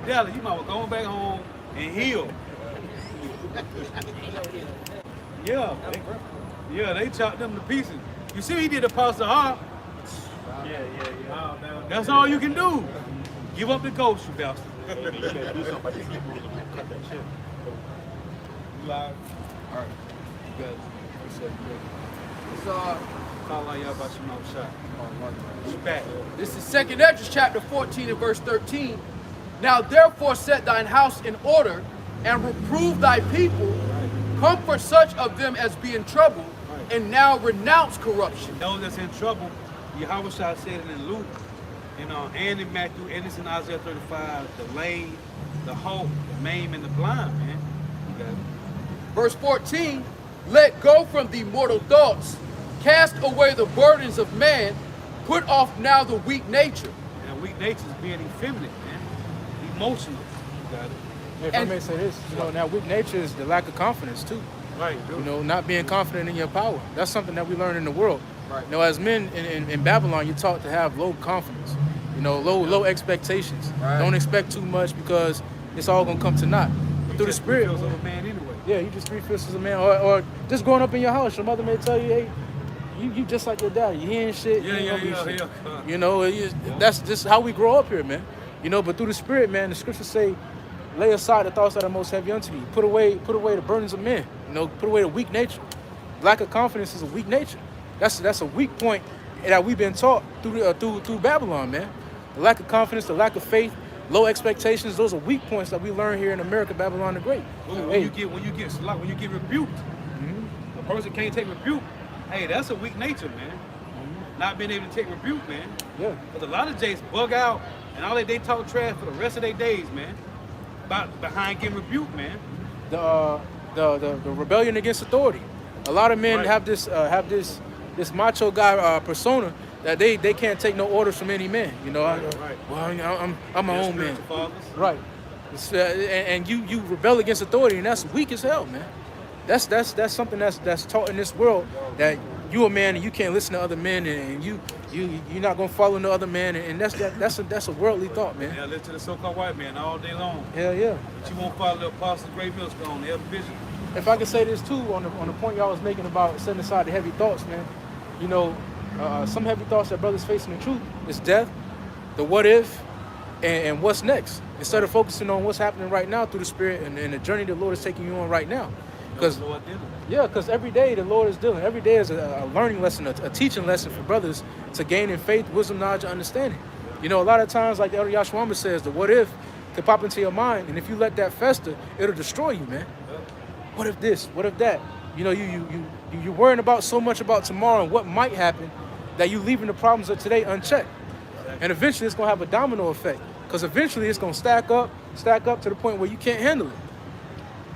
Dallas, you might well go back home and heal. They chopped them to pieces. You see, he did the Apostle Hart. That's all you can do. Give up the ghost, you bastard. You live? All right. You guys. Talk like y'all about your mouth shot. This is 2nd Esdras chapter 14 and verse 13. Now therefore set thine house in order, and reprove thy people, comfort such of them as be in trouble, and now renounce corruption. Those that's in trouble, Yahweh said it in Luke, and in Matthew, and it's in Isaiah 35, the lame, the halt, the maimed, and the blind, man. You got it. Verse 14, let go from thee mortal thoughts, cast away the burdens of man, put off now the weak nature. And weak nature is being effeminate, man. Emotional. You got it. If I may say this, now weak nature is the lack of confidence too. Right. Not being confident in your power. That's something that we learn in the world. Right. As men in Babylon, you're taught to have low confidence. Low expectations. Right. Don't expect too much because it's all gonna come to naught. But through the Spirit, of a man anyway. Yeah, you just 3/5 of a man, or just growing up in your house. Your mother may tell you, hey, you just like your daddy. You ain't shit. That's just how we grow up here, man. But through the Spirit, man, the scriptures say, lay aside the thoughts that are most heavy unto thee. Put away the burdens of men. Put away the weak nature. Lack of confidence is a weak nature. That's a weak point that we've been taught through Babylon, man. The lack of confidence, the lack of faith, low expectations. Those are weak points that we learn here in America, Babylon the Great. When you get rebuked, a person can't take rebuke. Hey, that's a weak nature, man. Not being able to take rebuke, man. Yeah. Because a lot of Jays bug out and all they talk trash for the rest of their days, man. Behind getting rebuked, man. The rebellion against authority. A lot of men have this macho guy persona that they can't take no orders from any man. I'm my own man. Right. And you rebel against authority, and that's weak as hell, man. That's something that's taught in this world, that you a man and you can't listen to other men, and you're not gonna follow no other man, and that's a worldly thought, man. Yeah, listen to the so-called white man all day long. Hell yeah. But you won't follow the Apostle Great Millstone, the vision. If I could say this too, on the point y'all was making about setting aside the heavy thoughts, man. Some heavy thoughts that brothers facing the truth is death, the what if, and what's next. Instead of focusing on what's happening right now through the Spirit and the journey the Lord is taking you on right now. Because every day the Lord is dealing. Every day is a learning lesson, a teaching lesson for brothers to gain in faith, wisdom, knowledge, and understanding. A lot of times, like the Elder Yashwamba says, the what if could pop into your mind, and if you let that fester, it'll destroy you, man. What if this? What if that? You're worrying about so much about tomorrow and what might happen that you're leaving the problems of today unchecked. And eventually it's going to have a domino effect, because eventually it's going to stack up to the point where you can't handle it.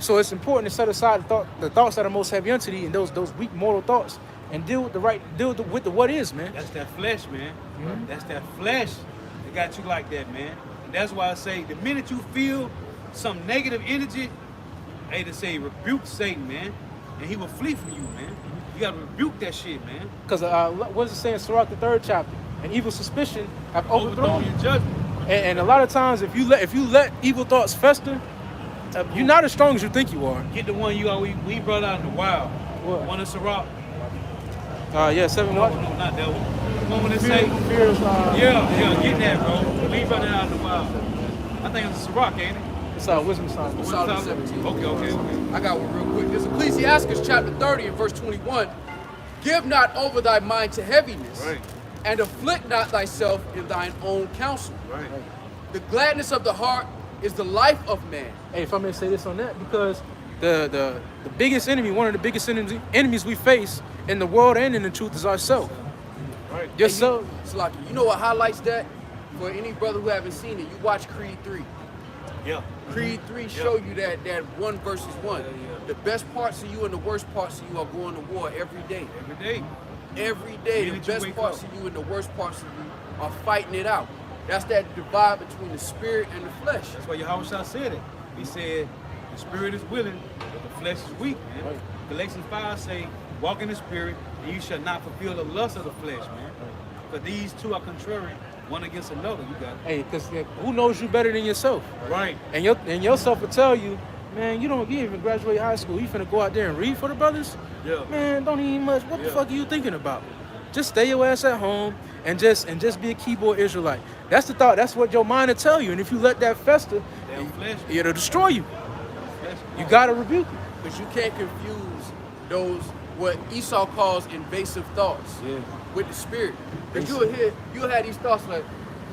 So it's important to set aside the thoughts that are most heavy unto thee, and those weak mortal thoughts, and deal with the what is, man. That's that flesh, man. Mm-hmm. That's that flesh that got you like that, man. And that's why I say the minute you feel some negative energy, they say rebuke Satan, man, and he will flee from you, man. You gotta rebuke that shit, man. Because what does it say in Sirach, the 3rd chapter? And evil suspicion have overthrown your judgment. And a lot of times, if you let evil thoughts fester, you're not as strong as you think you are. Get the one we brought out in the wild. What? One in Sirach. 7 what? No, not that one. The one when they say fears. Get that, bro. We brought it out in the wild. I think it's a Sirach, ain't it? It's wisdom song. Solomon 17. Okay. I got one real quick. There's Ecclesiastes chapter 30 and verse 21. Give not over thy mind to heaviness, and afflict not thyself in thine own counsel. Right. The gladness of the heart is the life of man. Hey, if I may say this on that, because the biggest enemy, one of the biggest enemies we face in the world and in the truth is ourselves. Right. Yes, sir. Slocky, you know what highlights that? For any brother who haven't seen it, you watch Creed 3. Yeah. Creed 3 show you that 1 versus 1. The best parts of you and the worst parts of you are going to war every day. Every day, the best parts of you and the worst parts of you are fighting it out. That's that divide between the spirit and the flesh. That's why Yahweh said it. He said, the spirit is willing, but the flesh is weak, man. Right. Galatians 5 say, walk in the spirit, and you shall not fulfill the lust of the flesh, man. But these two are contrary one against another. You got it. Hey, because who knows you better than yourself? Right. And yourself will tell you, man, you didn't even graduate high school. You finna go out there and read for the brothers? Yeah. Man, don't even much. What the fuck are you thinking about? Just stay your ass at home and just be a keyboard Israelite. That's the thought. That's what your mind will tell you. And if you let that fester, it'll destroy you. You gotta rebuke it. Because you can't confuse those what Esau calls invasive thoughts with the spirit. Because you'll have these thoughts like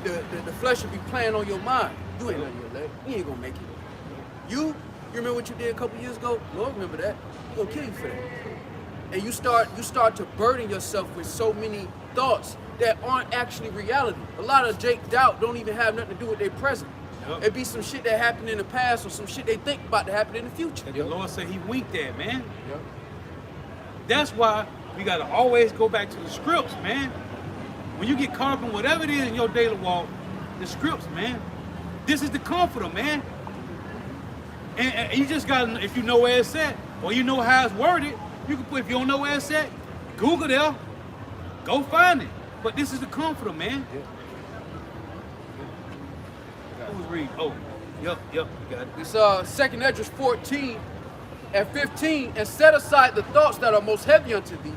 the flesh will be playing on your mind. You ain't nothing your leg. You ain't gonna make it. You remember what you did a couple years ago? Lord, remember that. He's gonna kill you for that. And you start to burden yourself with so many thoughts that aren't actually reality. A lot of Jake doubt don't even have nothing to do with their present. Yep. It be some shit that happened in the past or some shit they think about to happen in the future. And the Lord said he winked at, man. Yep. That's why we gotta always go back to the scripts, man. When you get caught up in whatever it is in your daily walk, the scripts, man. This is the comforter, man. And you just gotta, if you know where it's at, or you know how it's worded, you can put, if you don't know where it's at, Google there, go find it. But this is the comforter, man. Who's reading? Oh, yep, you got it. It's 2nd Esdras 14 and 15, and set aside the thoughts that are most heavy unto thee,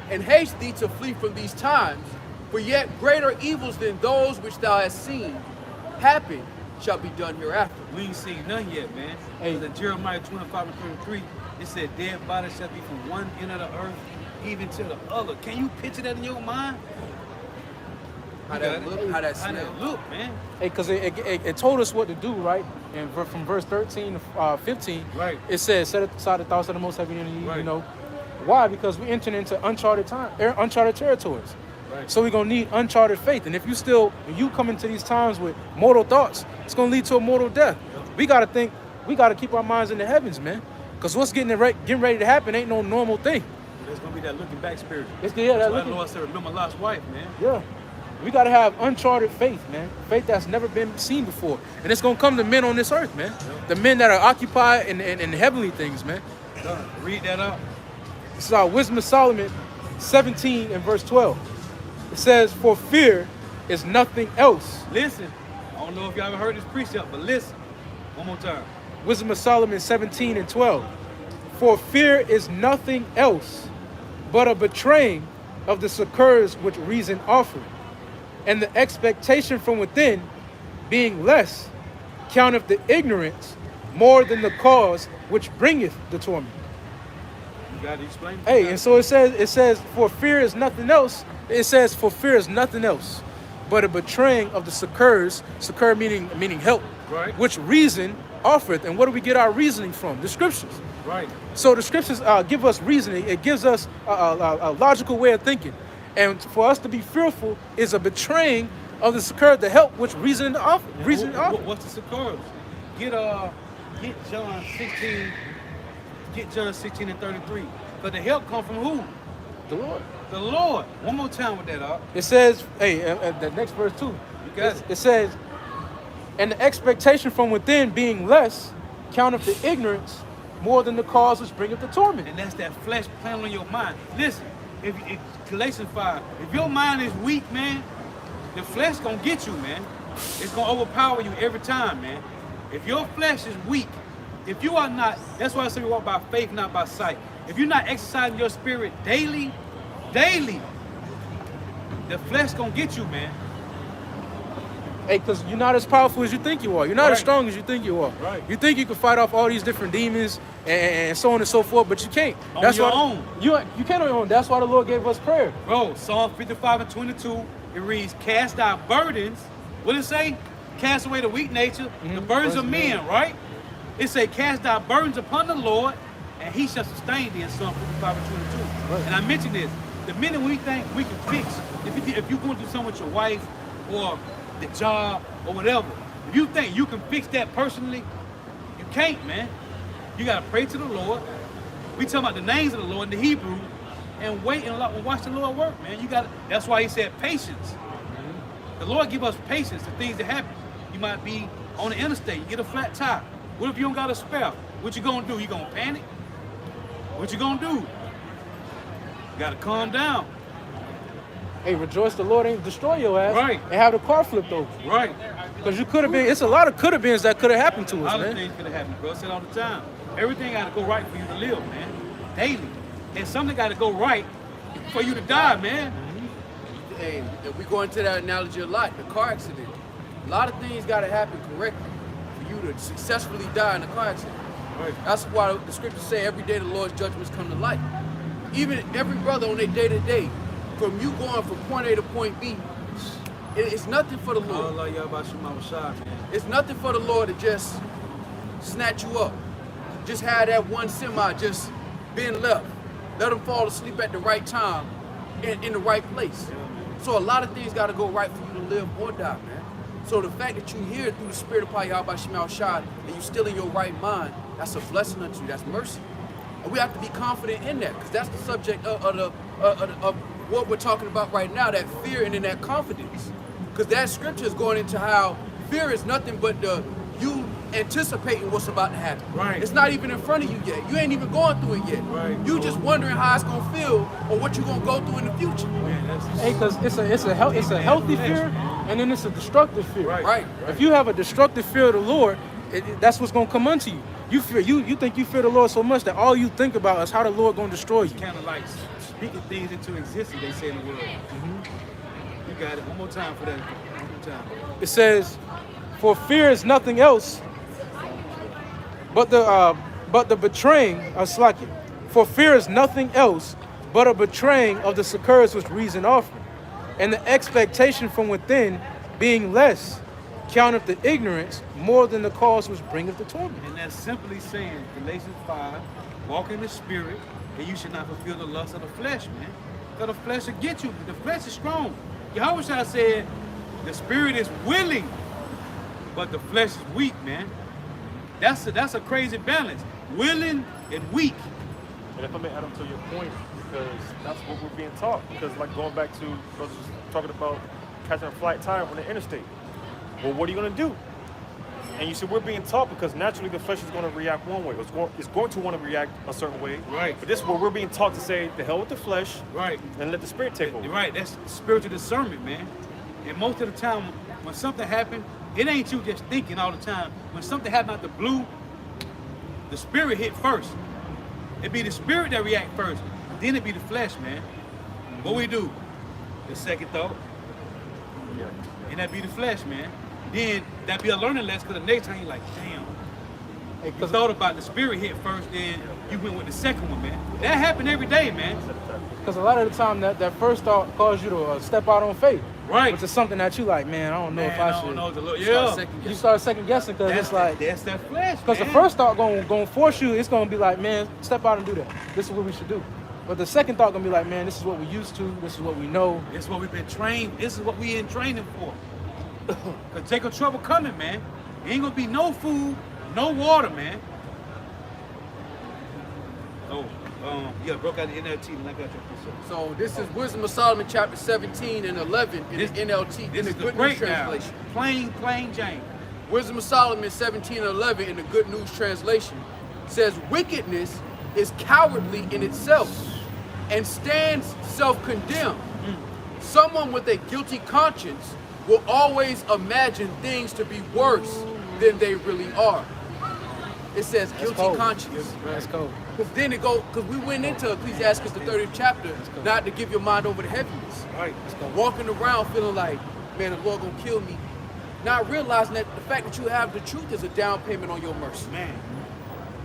and haste thee to flee from these times, for yet greater evils than those which thou hast seen happen shall be done hereafter. We ain't seen none yet, man. Hey. In Jeremiah 25 and 33, it said, dead bodies shall be from one end of the earth even to the other. Can you picture that in your mind? How that look, how that How smell. that look, man. Hey, because it told us what to do, right? And from verse 13 to 15, Right. it says, set aside the thoughts of the most heavy enemy, Right. you know. Why? Because we entering into uncharted territories. Right. So we're going to need uncharted faith. And if you come into these times with mortal thoughts, it's going to lead to a mortal death. We got to think, we got to keep our minds in the heavens, man. Because what's getting ready to happen ain't no normal thing. There's gonna be that looking back spirit. That's That's why the Lord said, remember Lot's wife, man. Yeah. We got to have uncharted faith, man. Faith that's never been seen before. And it's going to come to men on this earth, man. The men that are occupied in heavenly things, man. Read that out. This is our Wisdom of Solomon 17 and verse 12. It says, for fear is nothing else. Listen. I don't know if y'all ever heard this precept, but listen. One more time. Wisdom of Solomon 17 and 12. For fear is nothing else but a betraying of the succors which reason offered, and the expectation from within, being less, counteth the ignorance more than the cause which bringeth the torment. You got to explain. Hey, and so it says, for fear is nothing else. It says, for fear is nothing else but a betraying of the succors, succor meaning help, Right. which reason offereth. And what do we get our reasoning from? The scriptures. Right. So the scriptures give us reasoning. It gives us a logical way of thinking. And for us to be fearful is a betraying of the succor, the help, which reason offer. What's the succors? Get John 16. Get John 16 and 33. But the help come from who? The Lord. The Lord. One more time with that, up. It says, hey, the next verse too. You got it. It says, and the expectation from within being less, counteth the ignorance more than the cause which bringeth the torment. And that's that flesh playing on your mind. Listen, if Galatians 5, if your mind is weak, man, the flesh gonna get you, man. It's gonna overpower you every time, man. If your flesh is weak, if you are not, that's why I say we walk by faith, not by sight. If you're not exercising your spirit daily, the flesh gonna get you, man. Hey, because you're not as powerful as you think you are. You're not as Right. strong as you think you are. Right. You think you can fight off all these different demons and so on and so forth, but you can't. On That's your why own. You can't on your own. That's why the Lord gave us prayer. Bro, Psalm 55 and 22, it reads, cast our burdens. What did it say? Cast away the weak nature, the burdens of men, right? It say, cast our burdens upon the Lord, and he shall sustain thee in Psalm 55 and 22. Right. And I mentioned this, the minute we think we can fix, if you're going through something with your wife or the job or whatever, if you think you can fix that personally, you can't, man. You got to pray to the Lord. We talking about the names of the Lord in the Hebrew and wait and watch the Lord work, man. You got. That's why he said patience. The Lord give us patience to things that happen. You might be on the interstate, you get a flat tire. What if you don't got a spare? What you gonna do? You gonna panic? What you gonna do? You gotta calm down. hey, rejoice the Lord ain't destroy your ass. Right. And have the car flipped over. Right. Because you could have been, it's a lot of could have beens that could have happened to A us, lot of man. things could have happened, bro. I said all the time. Everything got to go right for you to live, man. Daily. And something got to go right for you to die, man. And we go into that analogy a lot, the car accident. A lot of things got to happen correctly for you to successfully die in a car accident. Right. That's why the scriptures say every day the Lord's judgments come to light. Even every brother on their day-to-day, from you going from point A to point B, it's nothing for the Lord. Allah, y'all about you, mama shot, man. It's nothing for the Lord to just snatch you up. Just have that one semi just been left. Let them fall asleep at the right time in the right place. So a lot of things got to go right for you to live or die, man. So the fact that you hear through the spirit of Yahweh Shemal Shad and you still in your right mind, that's a blessing unto you. That's mercy. And we have to be confident in that, because that's the subject of what we're talking about right now, that fear and then that confidence. Because that scripture is going into how fear is nothing but you anticipating what's about to happen. Right. It's not even in front of you yet. You ain't even going through it yet. Right. You just wondering how it's gonna feel or what you're gonna go through in the future. Man, that's Hey, because it's a healthy fear, and then it's a destructive fear. Right. If you have a destructive fear of the Lord, that's what's gonna come unto you. You think you fear the Lord so much that all you think about is how the Lord gonna destroy you. kind of like speaking things into existence, they say in the world. You got it. One more time for that. One more time. It says, "For fear is nothing else but the betraying of Slakia. For fear is nothing else but a betraying of the succors which reason offering, and the expectation from within being less counteth the ignorance more than the cause which bringeth the torment." And that's simply saying, Galatians 5, walk in the spirit, and you should not fulfill the lust of the flesh, man. Because the flesh will get you. The flesh is strong. Yahweh said, the spirit is willing, but the flesh is weak, man. That's a crazy balance. Willing and weak. And if I may add on to your point, because that's what we're being taught. Because like going back to brothers talking about catching a flat tire on the interstate. Well, what are you going to do? And you see, we're being taught because naturally the flesh is going to react one way. It's going to want to react a certain way. Right. But this is where we're being taught to say, the hell with the flesh. Right. And let the spirit take over. Right. That's spiritual discernment, man. And most of the time, when something happens, it ain't you just thinking all the time. When something happens out the blue, the spirit hit first. It be the spirit that react first. Then it be the flesh, man. What we do? The second thought. Yeah. And that be the flesh, man. Then that be a learning lesson, because the next time you're like, damn. Hey, You thought about the spirit hit first, then you went with the second one, man. That happen every day, man. Because a lot of the time that first thought caused you to step out on faith. Right. Which is something that you like, man, I don't know if I should. You start second guessing because it's like, that's that flesh, because the man. first thought gonna force you, it's gonna be like, man, step out and do that. This is what we should do. But the second thought gonna be like, man, this is what we used to, this is what we know. This is what we've been trained. This is what we in training for. Cause Jacob trouble coming, man. Ain't gonna be no food, no water, man. Oh, yeah, broke out the NLT and I got your precept. So this is Wisdom of Solomon chapter 17 and 11 in the NLT, This in the is the Good News breakdown. translation. Plain Jane. Wisdom of Solomon 17 and 11 in the Good News translation says, wickedness is cowardly in itself and stands self-condemned. Someone with a guilty conscience will always imagine things to be worse than they really are. It says guilty cold. conscience. That's cool. Because then it goes, because we went into Ecclesiastes the 30th chapter, not to give your mind over to heaviness. Right. Walking around feeling like, man, the Lord gonna kill me. Not realizing that the fact that you have the truth is a down payment on your mercy. Man.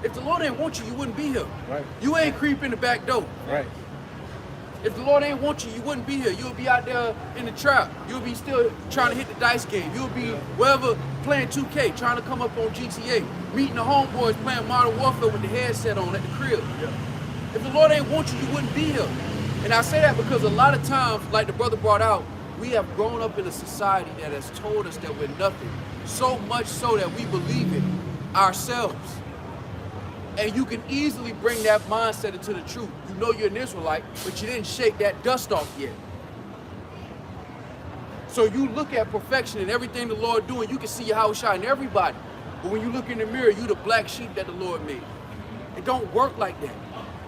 If the Lord ain't want you, you wouldn't be here. Right. You ain't creep in the back door. Right. If the Lord ain't want you, you wouldn't be here. You'll be out there in the trap. You'll be still trying to hit the dice game. You'll be wherever playing 2K, trying to come up on GTA, meeting the homeboys playing Modern Warfare with the headset on at the crib. If the Lord ain't want you, you wouldn't be here. And I say that because a lot of times, like the brother brought out, we have grown up in a society that has told us that we're nothing. So much so that we believe it ourselves. And you can easily bring that mindset into the truth. You know you're an Israelite, but you didn't shake that dust off yet. So you look at perfection and everything the Lord doing, you can see your house shine everybody. But when you look in the mirror, you the black sheep that the Lord made. It don't work like that.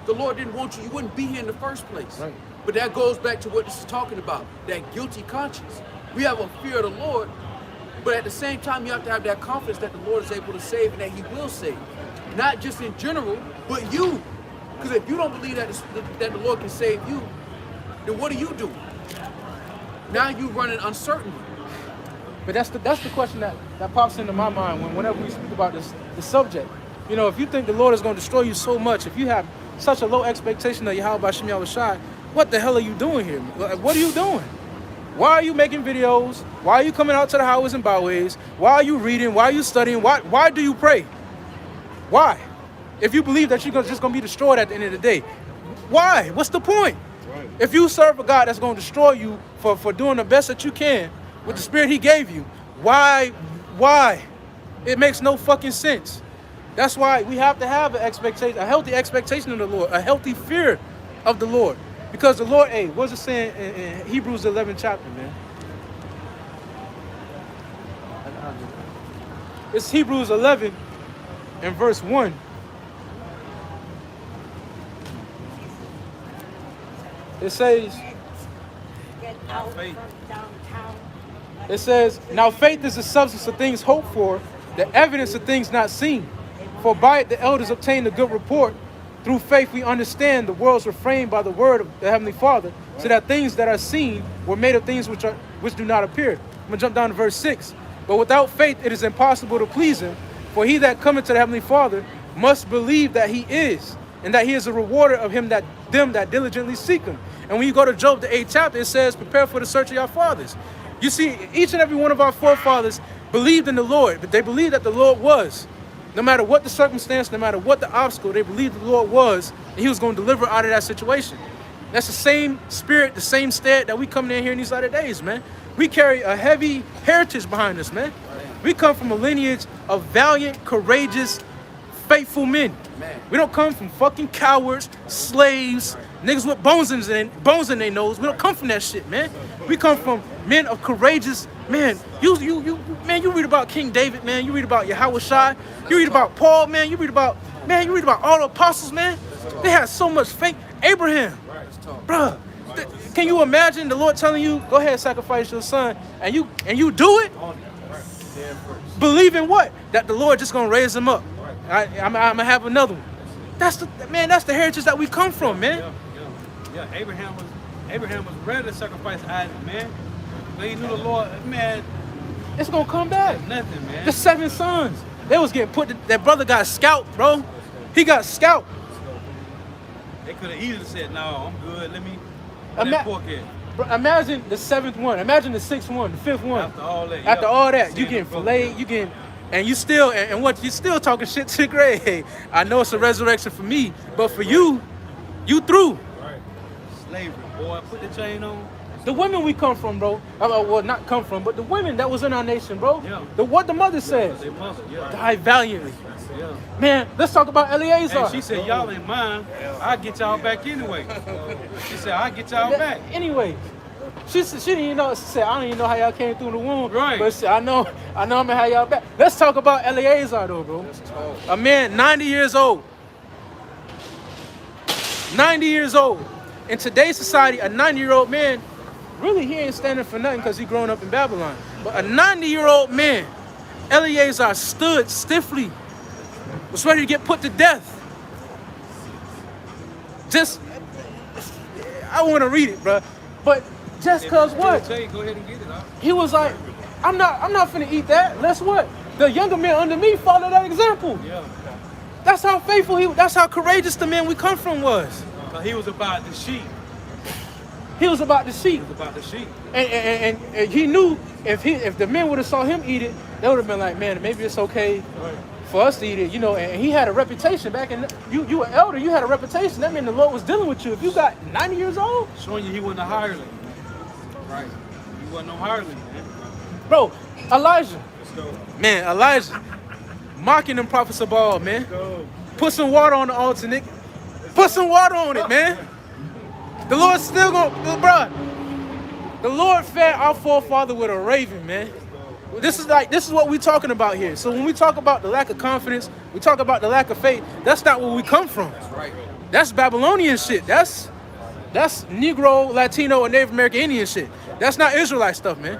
If the Lord didn't want you, you wouldn't be here in the first place. Right. But that goes back to what this is talking about, that guilty conscience. We have a fear of the Lord, but at the same time, you have to have that confidence that the Lord is able to save and that he will save. Not just in general, but you. Because if you don't believe that the Lord can save you, then what do? Now you running uncertainty. But that's the question that pops into my mind whenever we speak about this subject. You know, if you think the Lord is going to destroy you so much, if you have such a low expectation of Yahweh Shem Yahushai, what the hell are you doing here? What are you doing? Why are you making videos? Why are you coming out to the highways and byways? Why are you reading? Why are you studying? Why do you pray? Why? If you believe that you're just going to be destroyed at the end of the day, why? What's the point? Right. If you serve a God that's going to destroy you for doing the best that you can with the spirit he gave you, why? It makes no fucking sense. That's why we have to have an expectation, a healthy expectation of the Lord, a healthy fear of the Lord. Because the Lord, hey, what's it saying in Hebrews 11 chapter, man? It's Hebrews 11 and verse 1. It says, now faith is the substance of things hoped for, the evidence of things not seen. For by it the elders obtained a good report. Through faith we understand the worlds were framed by the word of the Heavenly Father, so that things that are seen were made of things which do not appear. I'm going to jump down to verse 6. But without faith it is impossible to please him, for he that cometh to the Heavenly Father must believe that he is, and that he is a rewarder of them that diligently seek him. And when you go to Job, the 8th chapter, it says, prepare for the search of your fathers. You see, each and every one of our forefathers believed in the Lord, but they believed that the Lord was. No matter what the circumstance, no matter what the obstacle, they believed the Lord was, and he was going to deliver out of that situation. That's the same spirit, the same stead that we come in here in these latter days, man. We carry a heavy heritage behind us, man. We come from a lineage of valiant, courageous, faithful men. We don't come from fucking cowards, slaves, niggas with bones in their nose. We don't come from that shit, man. We come from men of courageous, man. You read about King David, man. You read about Yahushua. You read about Paul, man. You read about all the apostles, man. They had so much faith. Abraham, bruh. Can you imagine the Lord telling you, go ahead, sacrifice your son, and you do it? Believe in what? That the Lord just gonna raise him up. I'm gonna have another one. That's the heritage that we come from, man. Yeah. Abraham was ready to sacrifice Isaac, man. But he knew the Lord, man. It's gonna come back. Nothing, man. The 7 sons. They was getting that brother got scalped, bro. He got scalped. They could have easily said, no, I'm good. Let me imagine the 7th one. Imagine the 6th one, the 5th one. After all that, you getting filleted, you getting, and you still, and what, you still talking shit to the grave. Hey, I know it's a resurrection for me, but for you through. Right. Slavery, boy. Put the chain on. The women we come from, bro. Well, not come from, but the women that was in our nation, bro. Yeah. What the mother said. Their mother, yeah. Die valiantly. Yeah. Man, let's talk about Eleazar. And she said, y'all ain't mine. I'll get y'all back anyway. She said, I'll get y'all back. Anyway. She didn't even know. She said, I don't even know how y'all came through the womb. Right. But I know I'm gonna have y'all back. Let's talk about Eleazar though, bro. A man 90 years old. 90 years old. In today's society, a 90-year-old man, really he ain't standing for nothing because he grown up in Babylon. But a 90-year-old man, Eleazar, stood stiffly, was ready to get put to death. I want to read it, bro. But just cause what? Go ahead and get it, he was like, I'm not finna eat that. Let's what? The younger men under me follow that example. Yeah. That's how faithful that's how courageous the man we come from was. He was about the sheep. He was about the sheep. He was about the sheep. And he knew if the men would have saw him eat it, they would have been like, man, maybe it's okay for us to eat it, you know. And he had a reputation back in. You were elder. You had a reputation. That meant the Lord was dealing with you. If you got 90 years old, showing you he wasn't a hireling. Right. He wasn't no hireling, man. Bro, Elijah. Let's go. Man, Elijah mocking them prophets of Baal, man. Let's go. Put some water on the altar, Nick. Put some water on it, man. The Lord's still gonna, bro. The Lord fed our forefather with a raven, man. This is what we're talking about here. So when we talk about the lack of confidence, we talk about the lack of faith. That's not where we come from. That's right. That's Babylonian shit. That's That's Negro, Latino, and Native American Indian shit. That's not Israelite stuff, man.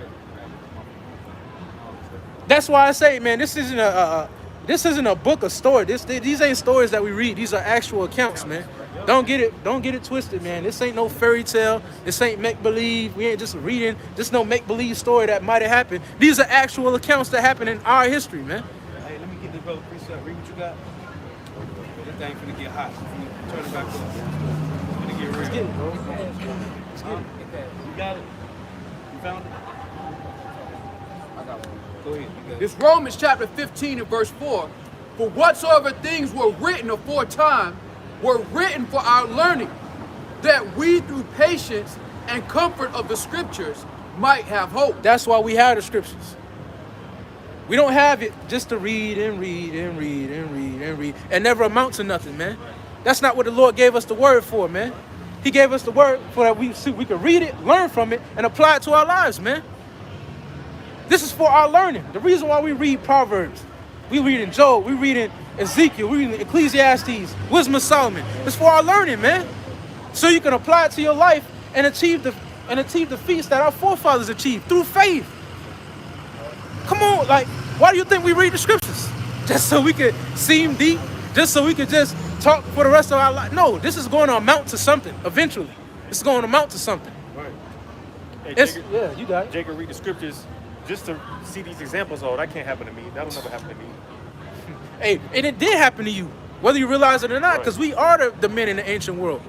That's why I say, man, this isn't a book of story. These ain't stories that we read. These are actual accounts, man. Don't get it twisted, man. This ain't no fairy tale. This ain't make believe. We ain't just reading just no make believe story that might have happened. These are actual accounts that happen in our history, man. Hey, let me get this brother precept. Read what you got. This thing finna get hot. Turn it back up. It's finna get real. Let's get it, bro. Let's get it. You got it? You found it? I got one. Go ahead. You got it. It's Romans chapter 15 and verse 4. For whatsoever things were written aforetime were written for our learning, that we through patience and comfort of the scriptures might have hope. That's why we have the scriptures. We don't have it just to read and read and read and read and read and never amount to nothing, man. That's not what the Lord gave us the word for, man. He gave us the word for that we could read it, learn from it, and apply it to our lives, man. This is for our learning. The reason why we read Proverbs, we read in Job, we read in Ezekiel, we read in Ecclesiastes, Wisdom of Solomon. It's for our learning, man. So you can apply it to your life and achieve the feats that our forefathers achieved through faith. Come on, like, why do you think we read the scriptures? Just so we could seem deep? Just so we could just talk for the rest of our life? No, this is going to amount to something eventually. It's going to amount to something. Right. Hey, It's, Jacob, yeah, you got it. Jacob read the scriptures just to see these examples. Oh, that can't happen to me. That'll never happen to me. Hey, and it did happen to you, whether you realize it or not, because we are the men in the ancient world.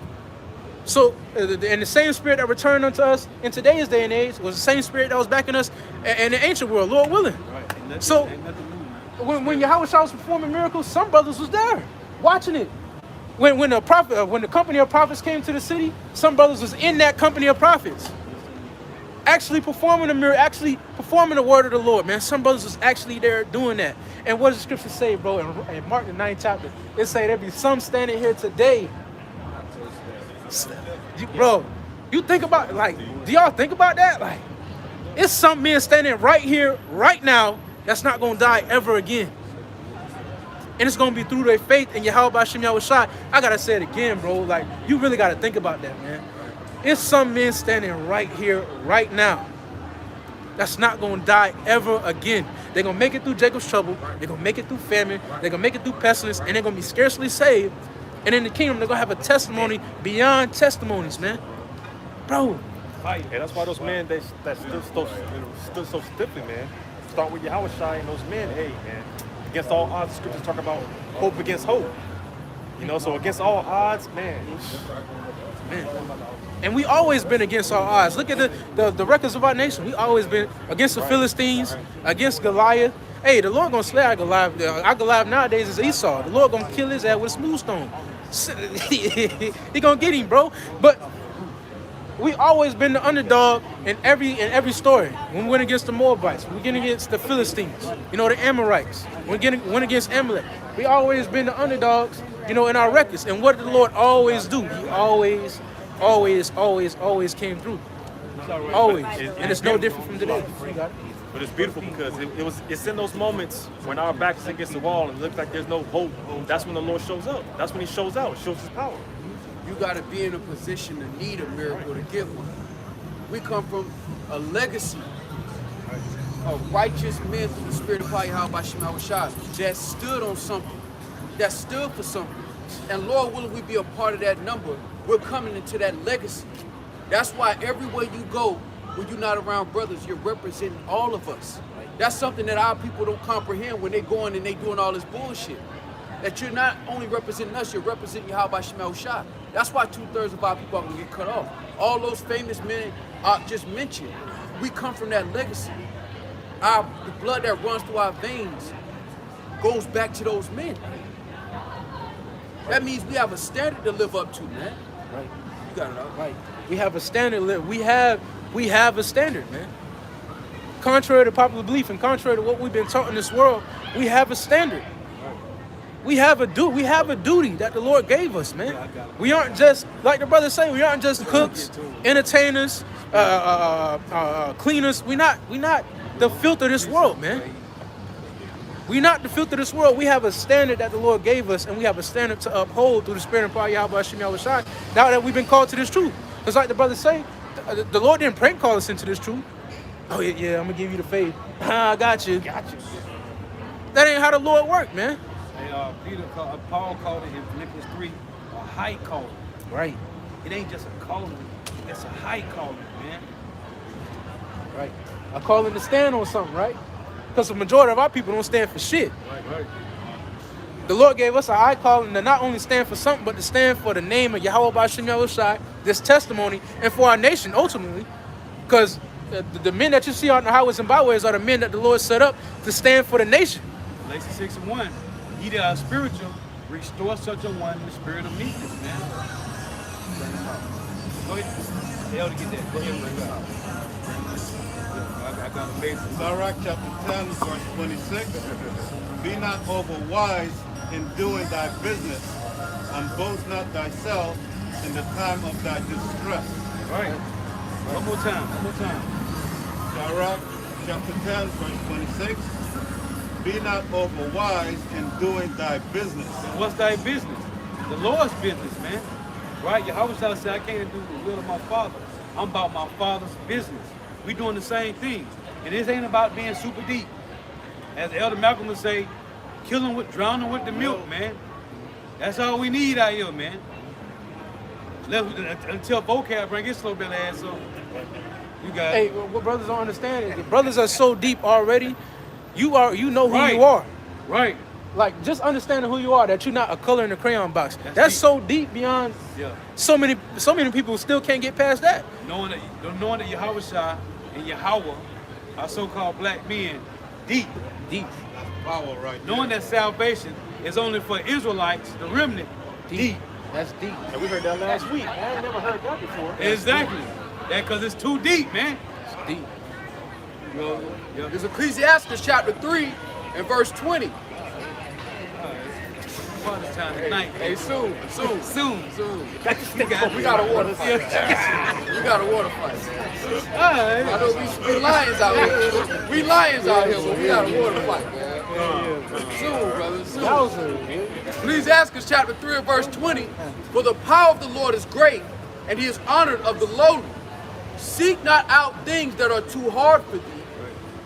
So, and the same spirit that returned unto us in today's day and age was the same spirit that was back in us in the ancient world, Lord willing. Right. So, Ain't nothing new, man. when Yahweh Shah was performing miracles, some brothers was there, watching it. When the company of prophets came to the city, some brothers was in that company of prophets, actually performing the miracle, actually performing the word of the Lord, man. Some brothers was actually there doing that. And what does the scripture say, bro? In Mark the 9th chapter, it say there be some standing here today. Bro, you think about, like, do y'all think about that? Like, it's some men standing right here, right now, that's not gonna die ever again. And it's gonna be through their faith in Yahweh B'Shem Yahweh Shai. I gotta say it again, bro. Like, you really gotta think about that, man. It's some men standing right here, right now, that's not gonna die ever again. They're gonna make it through Jacob's trouble. They're gonna make it through famine. They're gonna make it through pestilence, and they're gonna be scarcely saved. And in the kingdom, they're gonna have a testimony beyond testimonies, man. Bro. And that's why those men that stood so stiffly, man. Start with Yahweh Shai and those men. Hey, man, against all odds, the scriptures talk about hope against hope. You know, so against all odds, man. And we always been against our odds. Look at the records of our nation. We always been against the Philistines, against Goliath. Hey, the Lord gonna slay our Goliath. Our Goliath nowadays is Esau. The Lord gonna kill his ass with a smooth stone. He gonna get him, bro. But we always been the underdog in every story. When we went against the Moabites, we went against the Philistines, you know, the Amorites. We went against Amalek. We always been the underdogs, you know, in our records. And what did the Lord always do? He always came through. Always. And it's no different from today. You got it. But it's beautiful because it's in those moments when our back is against the wall and it looks like there's no hope. That's when the Lord shows up. That's when he shows out, shows his power. You got to be in a position to need a miracle to get one. We come from a legacy of righteous men through the spirit of Yahweh B'Shem Yahweh Shai that stood on something, that stood for something. And Lord willing, we be a part of that number. We're coming into that legacy. That's why everywhere you go, when you're not around brothers, you're representing all of us. That's something that our people don't comprehend when they going and they doing all this bullshit. That you're not only representing us, you're representing Yahweh B'Shem Yahweh Shai. That's why 2/3 of our people are going to get cut off. All those famous men I just mentioned, we come from that legacy. The blood that runs through our veins goes back to those men. That means we have a standard to live up to, man. Right. You got it out. Right. We have a standard. We have a standard, man. Contrary to popular belief and contrary to what we've been taught in this world, we have a standard. We have a duty that the Lord gave us, man. We aren't just, like the brothers say, we aren't just cooks, entertainers, cleaners. We not the filth of this world, man. We're not the filth of this world. We have a standard that the Lord gave us, and we have a standard to uphold through the spirit and power of Yahweh B'Shem Yahweh Shai, now that we've been called to this truth. Because like the brothers say, the Lord didn't prank call us into this truth. Oh, yeah, I'm going to give you the faith. I got you. That ain't how the Lord worked, man. Hey, Paul called it in Philippians 3 a high calling. Right. It ain't just a calling, it's a high calling, man. Right. A calling to stand on something, right? Because the majority of our people don't stand for shit. Right. The Lord gave us a high calling to not only stand for something, but to stand for the name of Yahweh B'Shem Yahushai, this testimony, and for our nation ultimately. Because the men that you see on the highways and byways are the men that the Lord set up to stand for the nation. Galatians 6:1. Ye that are spiritual, restore such a one in the spirit of meekness, man. Go ahead. Hell to get that. Go ahead, bring it out. I got a basic. Sirach chapter 10, verse 26. Be not overwise in doing thy business, and boast not thyself in the time of thy distress. Right. One more time. Sirach chapter 10, verse 26. Be not overwise in doing thy business. And what's thy business? The Lord's business, man. Right? Yahweh said, I came to do the will of my Father. I'm about my Father's business. We doing the same thing. And this ain't about being super deep. As Elder Malcolm would say, drowning with the milk, man. That's all we need out here, man. Until vocab bring his slow belly ass up. You got Hey, it. what brothers don't understand is the brothers are so deep already. You know who Right. you are. Right. Like, just understanding who you are, that you're not a color in the crayon box. deep. That's so deep beyond so many people still can't get past that. Knowing that Yahweh Shai and Yahweh are so-called black men, deep. Deep. Power right there. Knowing that salvation is only for Israelites, the remnant, deep. That's deep. And we heard that last week. I ain't never heard that before. Exactly. That because it's too deep, man. It's deep. Yeah. There's Ecclesiastes chapter 3 and verse 20. It's time tonight. Hey, soon. You got We got a water fight. We got a water fight. Alright. I know we lions out here. We lions out here, but we got a water fight, man. Soon, brother, soon. Ecclesiastes chapter 3 and verse 20. For the power of the Lord is great, and he is honored of the lowly. Seek not out things that are too hard for thee,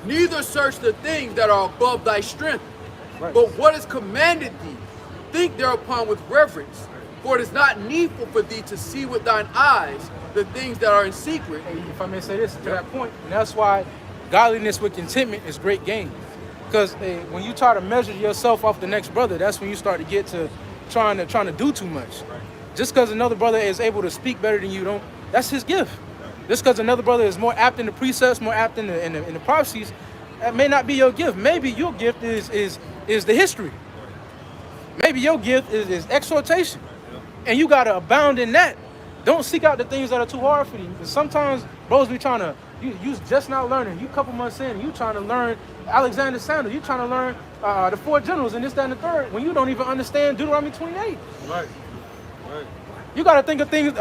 neither search the things that are above thy strength. But what is commanded thee, think thereupon with reverence. For it is not needful for thee to see with thine eyes the things that are in secret. Hey, if I may say this to that point, and that's why godliness with contentment is great gain. Because when you try to measure yourself off the next brother, that's when you start to get to trying to do too much. Just because another brother is able to speak better than you, that's his gift. Just because another brother is more apt in the precepts, more apt in the prophecies, that may not be your gift. Maybe your gift is the history. Maybe your gift is exhortation. And you got to abound in that. Don't seek out the things that are too hard for you. Because sometimes bros be trying to, you just not learning. You a couple months in, you trying to learn Alexander Sandal. You trying to learn the four generals and this, that, and the third, when you don't even understand Deuteronomy 28. Right. You got to think of things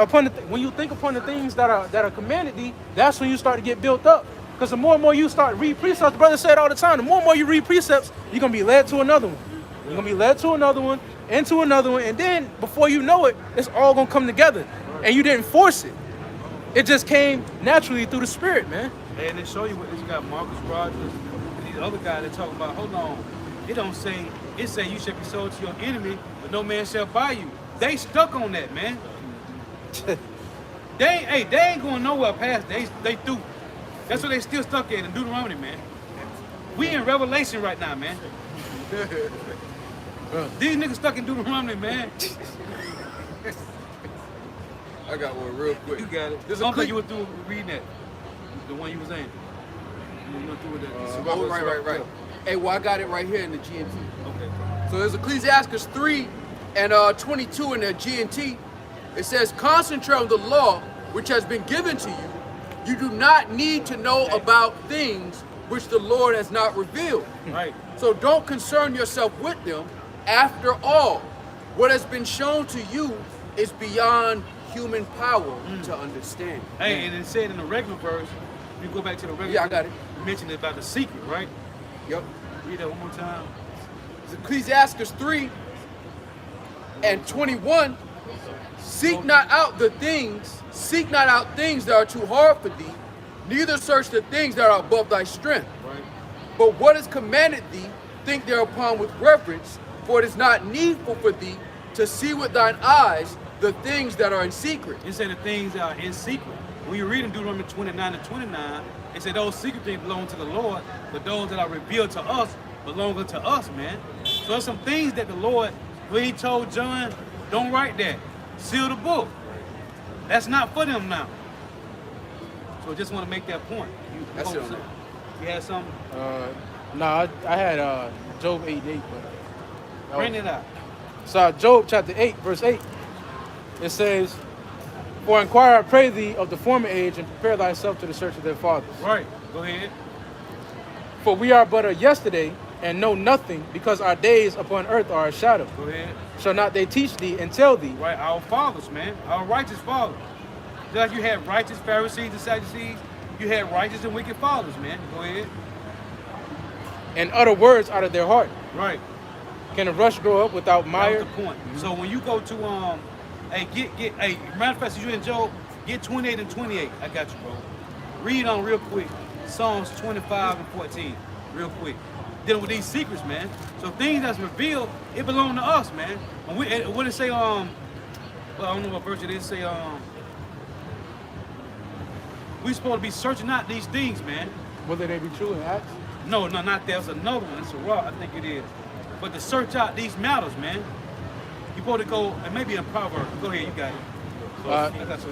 when you think upon the things that are commanded thee. That's when you start to get built up. Because the more and more you start read precepts, the brother said all the time, the more and more you read precepts, you're gonna be led to another one. You're gonna be led to another one, into another one, and then before you know it, it's all gonna come together. And you didn't force it. It just came naturally through the Spirit, man. Hey, and they show you what you got Marcus Rogers and these other guys that talk about, hold on, it say you should be sold to your enemy, but no man shall buy you. They stuck on that, man. they ain't going nowhere past they through. That's what they still stuck in Deuteronomy, man. We in Revelation right now, man. These niggas stuck in Deuteronomy, man. I got one real quick. You got it. There's I a don't think quick. you were through reading that. The one you was in. You went through with that. Oh, right. Hey, well, I got it right here in the GNT. Okay. So there's Ecclesiastes 3 and 22 in the GNT. It says, concentrate on the law which has been given to you. You do not need to know about things which the Lord has not revealed. Right. So don't concern yourself with them. After all, what has been shown to you is beyond human power to understand. Hey, and it said in the regular verse, you go back to the regular Yeah, I got it. You mentioned about the secret, right? Yep. Read that one more time. It's Ecclesiastes 3 and 21. Seek not out things that are too hard for thee, neither search the things that are above thy strength. Right. But what is commanded thee, think thereupon with reverence, for it is not needful for thee to see with thine eyes the things that are in secret. It said the things that are in secret. When you read in Deuteronomy 29 and 29, it said those secret things belong to the Lord, but those that are revealed to us belong unto us, man. So there's some things that the Lord, when he told John, don't write that. Seal the book. That's not for them now. So I just want to make that point. That's it. You had something? No, I had Job 8:8, but Bring it out. so Job chapter 8, verse 8. It says, "For inquire, I pray thee, of the former age, and prepare thyself to the search of their fathers. Right. Go ahead. For we are but a yesterday, and know nothing, because our days upon earth are a shadow. Go ahead. Shall not they teach thee and tell thee?" Right. Our fathers, man. Our righteous fathers. Just like you had righteous Pharisees and Sadducees, you had righteous and wicked fathers, man. Go ahead. And utter words out of their heart. Right. Can a rush grow up without That mire? was the point. So when you go to matter of fact, since you in Job, get 28 and 28. I got you, bro. Read on real quick. Psalms 25 and 14. Real quick. Dealing with these secrets, man. So things that's revealed, it belong to us, man. What it say, well, I don't know what verse it is, say, we supposed to be searching out these things, man. Whether they be true in Acts? No, not that. There's another one. It's a rock, I think it is. But to search out these matters, man. You supposed to go, and maybe in Proverbs. Go ahead, you got it. I got some.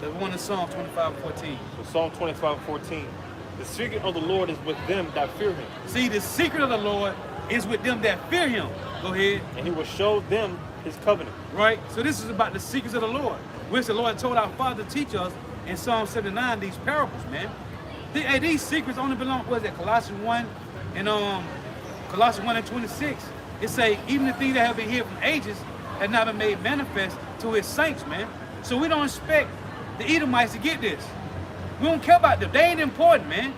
The one in Psalm 25 and 14. So Psalm 25 and 14. The secret of the Lord is with them that fear him, See, the secret of the Lord is with them that fear him. Go ahead. and he will show them his covenant. Right? So this is about the secrets of the Lord, which the Lord told our Father to teach us in Psalm 79, these parables, man. These secrets only belong, what is it, Colossians 1 and Colossians 1 and 26. It say, even the things that have been hid from ages have not been made manifest to his saints, man. So we don't expect the Edomites to get this. We don't care about them. They ain't important, man.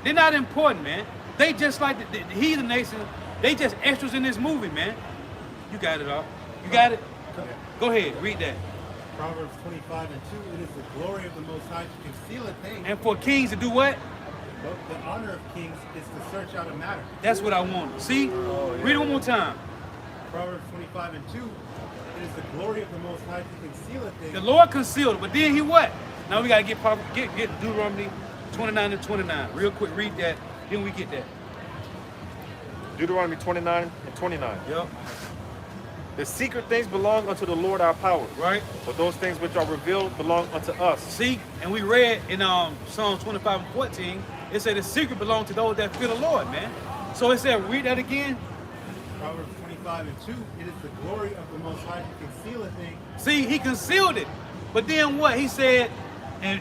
They're not important, man. They just like the heathen nation. They just extras in this movie, man. You got it all. You got it? Go ahead, read that. Proverbs 25 and 2, it is the glory of the Most High to conceal a thing, And for kings to do what? but the honor of kings is to search out a matter. That's what I want. See? Read it one more time. Proverbs 25 and 2, it is the glory of the Most High to conceal a thing, The Lord concealed, but then he what? Now we gotta get Deuteronomy 29 and 29. Real quick, read that. Then we get that. Deuteronomy 29 and 29. Yep. The secret things belong unto the Lord our power, Right? but those things which are revealed belong unto us. See? And we read in Psalms 25 and 14, it said the secret belongs to those that fear the Lord, man. So it said, read that again. Proverbs 25 and 2, it is the glory of the Most High to conceal a thing, See, he concealed it. But then what? He said in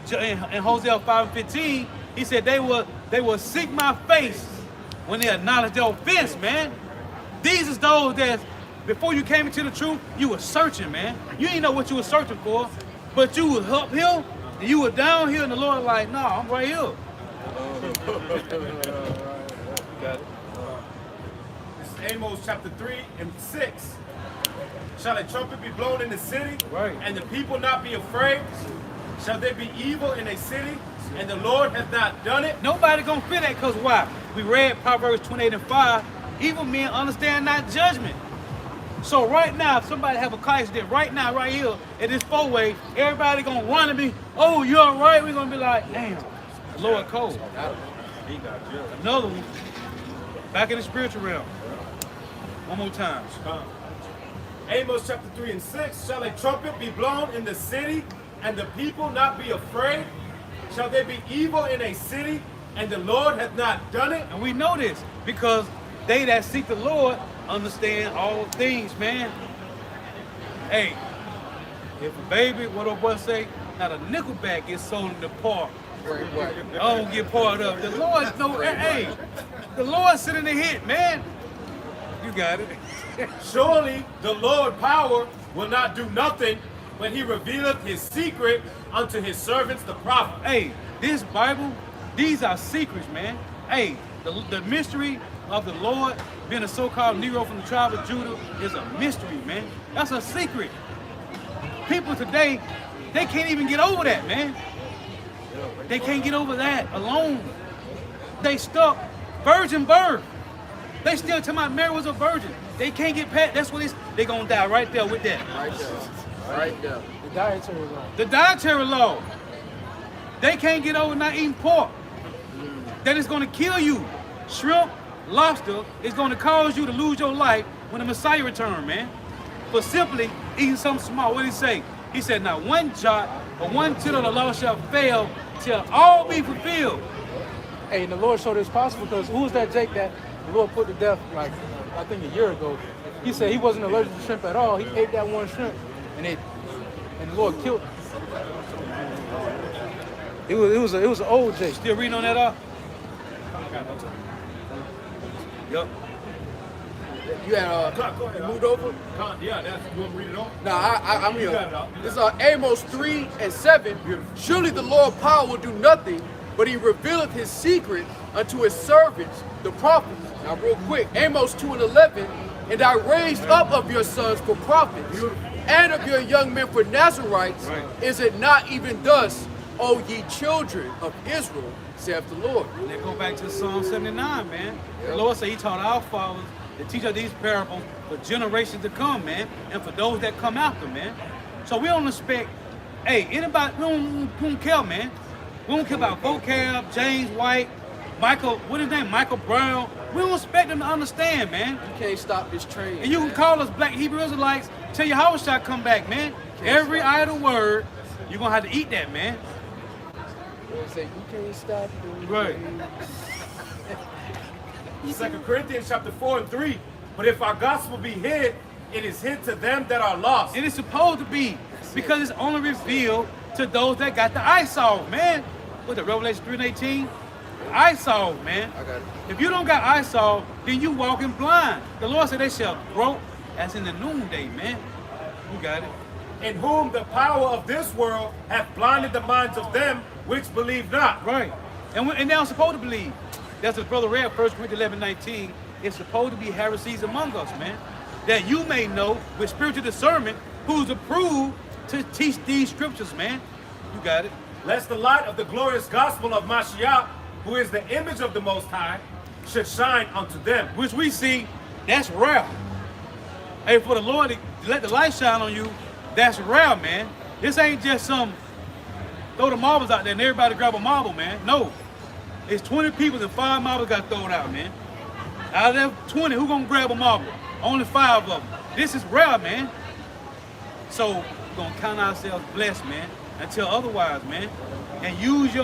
Hosea 5 and 15, he said they will seek my face when they acknowledge their offense, man. These is those that before you came into the truth, you were searching, man. You didn't know what you were searching for, but you were uphill and you were downhill, and the Lord like, no, I'm right here. Got it. This is Amos chapter 3 and 6. Shall a trumpet be blown in the city, Right. and the people not be afraid? Shall there be evil in a city, and the Lord hath not done it? Nobody gonna feel that, because why? We read Proverbs 28 and 5, evil men understand not judgment. So right now, if somebody have a car accident right now, right here, at this four-way, everybody gonna run and be, oh, you all right? We're gonna be like, damn, the Lord cold. Another one, back in the spiritual realm. One more time. Amos chapter 3 and 6. Shall a trumpet be blown in the city, and the people not be afraid? Shall there be evil in a city, and the Lord hath not done it? And we know this because they that seek the Lord understand all things, man. Hey, if a baby, what old boy say, not a nickelback gets sold in the park. I don't get part of it. The Lord, no, hey, the Lord sitting the hit, man. You got it. Surely the Lord power will not do nothing, but he revealeth his secret unto his servants the prophets. Hey, this Bible, these are secrets, man. Hey, the mystery of the Lord, being a so-called Negro from the tribe of Judah, is a mystery, man. That's a secret. People today, they can't even get over that, man. They can't get over that alone. They stuck virgin birth. They still tell my Mary was a virgin. They can't get past. That's what they gonna die right there with that. Right there. Right there. The dietary law. The dietary law. They can't get over not eating pork. That is gonna kill you. Shrimp, lobster is gonna cause you to lose your life when the Messiah returns, man. For simply eating something small. What did he say? He said, "Not one jot or one tittle of the law shall fail till all be fulfilled." Hey, and the Lord showed it's possible because who was that Jake that the Lord put to death like I think a year ago? He said he wasn't allergic to shrimp at all. He ate that one shrimp and the Lord killed him. It was an old Jake. Still reading on that up? Yup. You had Go ahead, you moved over? Yeah, that's, you want me to read it on? No, I'm here. You got it out. This is Amos 3 and 7. Surely the Lord power will do nothing, but he revealeth his secret unto his servants, the prophets. Now real quick, Amos 2 and 11. And I raised up of your sons for prophets, and of your young men for Nazarites. Right. Is it not even thus, O ye children of Israel, saith the Lord? And they go back to Psalm 79, man. The Lord said he taught our fathers to teach us these parables for generations to come, man, and for those that come after, man. So we don't expect, hey, anybody, we don't care, man. We don't care about vocab, James White, Michael, what is his name, Michael Brown. We don't expect them to understand, man. You can't stop this train. And you can call us black Hebrew Israelites, tell you how shall come back, man. Every idle word, you're going to have to eat that, man. They say you can't stop the Right. 2 Corinthians chapter 4 and 3. But if our gospel be hid, it is hid to them that are lost. It is supposed to be, because it's only revealed to those that got the eyesight, man. What the Revelation 3 and 18? Eyesight, man. I got it. If you don't got eyesight, then you walking blind. The Lord said they shall grope as in the noonday, man. You got it. In whom the power of this world hath blinded the minds of them which believe not. Right. And they're supposed to believe. That's what Brother read, 1 Corinthians 11:19. It's supposed to be heresies among us, man. That you may know with spiritual discernment who's approved to teach these scriptures, man. You got it. Lest the light of the glorious gospel of Mashiach, who is the image of the Most High, should shine unto them. Which we see, that's rare. Hey, for the Lord to let the light shine on you, that's rare, man. This ain't just some throw the marbles out there and everybody grab a marble, man. No. It's 20 people and 5 marbles got thrown out, man. Out of them 20, who gonna grab a marble? Only 5 of them. This is rare, man. So we're gonna count ourselves blessed, man, until otherwise, man. And use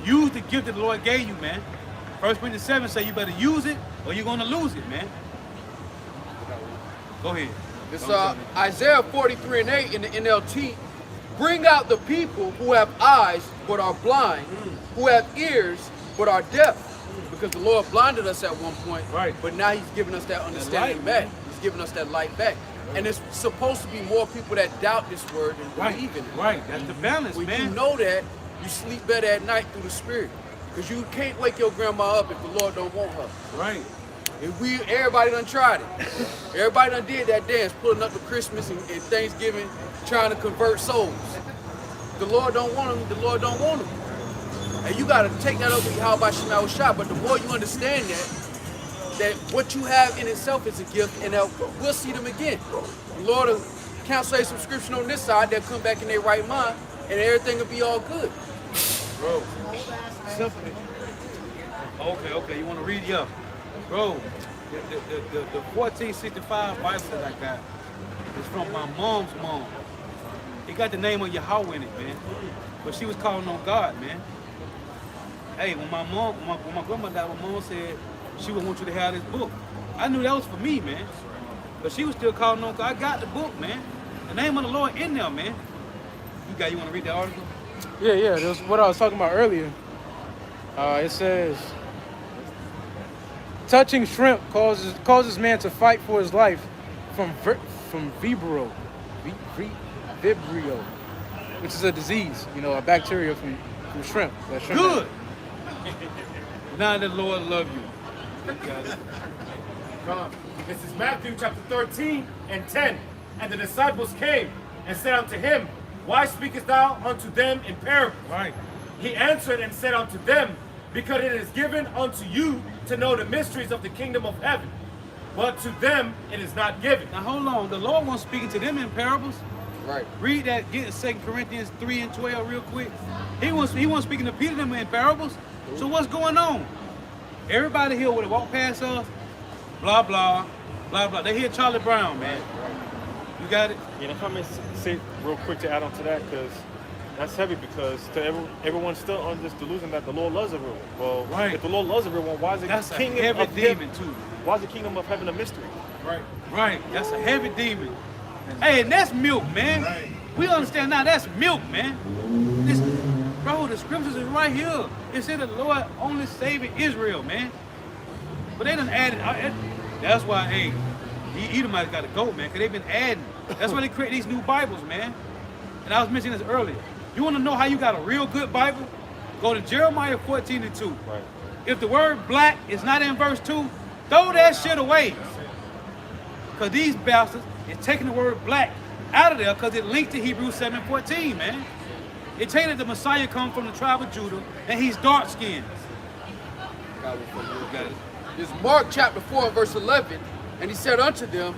use the gift that the Lord gave you, man. 1 Corinthians 7 say you better use it or you're gonna lose it, man. Go ahead. It's Isaiah 43 and 8 in the NLT. Bring out the people who have eyes but are blind, who have ears but are deaf. Because the Lord blinded us at one point, Right. but now he's giving us that understanding light, back. man. He's giving us that light back. And it's supposed to be more people that doubt this word than believe in it. Right. That's the balance, When man. you know that, you sleep better at night through the Spirit. Because you can't wake your grandma up if the Lord don't want her. Right. And everybody done tried it. Everybody done did that dance, pulling up for Christmas and Thanksgiving, trying to convert souls. The Lord don't want them, the Lord don't want them. And you gotta take that up with Yahweh Shema Shah. But the more you understand that what you have in itself is a gift, and we'll see them again. The Lord will cancel a subscription on this side, they'll come back in their right mind, and everything will be all good. Bro. Simple. Okay, you wanna read? Yeah. Bro, the 1465 Bible that I got is from my mom's mom. It got the name of Yahweh in it, man. But she was calling on God, man. Hey, when my grandma died, my mom said she would want you to have this book. I knew that was for me, man. But she was still calling on God. I got the book, man. The name of the Lord in there, man. You want to read the article? Yeah, that's what I was talking about earlier. It says, touching shrimp causes man to fight for his life from Vibrio, which is a disease, a bacteria from shrimp. Good. Now that the Lord love you, This is Matthew chapter 13 and 10. And the disciples came and said unto him, Why speakest thou unto them in parables? Right. He answered and said unto them, Because it is given unto you to know the mysteries of the kingdom of heaven, but to them it is not given. Now hold on. The Lord wasn't speaking to them in parables. Right. Read that. Get 2 Corinthians 3 and 12 real quick. He wasn't speaking to Peter them in parables. So what's going on? Everybody here would have walked past us. Blah blah blah blah. They hear Charlie Brown, man. You got it. Yeah, if I may say real quick to add on to that, because that's heavy, because to everyone's still under this delusion that the Lord loves everyone. Well, Right. if the Lord loves everyone, why is That's the a kingdom heavy of demon heaven? too. Why is the kingdom of heaven a mystery? Right. Right. That's a heavy demon. Hey, and that's milk, man. Right. We understand now. That's milk, man. This, bro, the scriptures is right here. It said the Lord only saving Israel, man. But they done added. That's why, hey, Edomites got to go, man, because they've been adding. That's why they create these new Bibles, man. And I was mentioning this earlier. You want to know how you got a real good Bible? Go to Jeremiah 14 and 2. Right. If the word black is not in verse 2, throw that shit away. Because these bastards is taking the word black out of there because it linked to Hebrews 7:14, man. It tell you that the Messiah comes from the tribe of Judah and he's dark-skinned. Got it for you. Got it. This is Mark chapter 4 and verse 11. And he said unto them,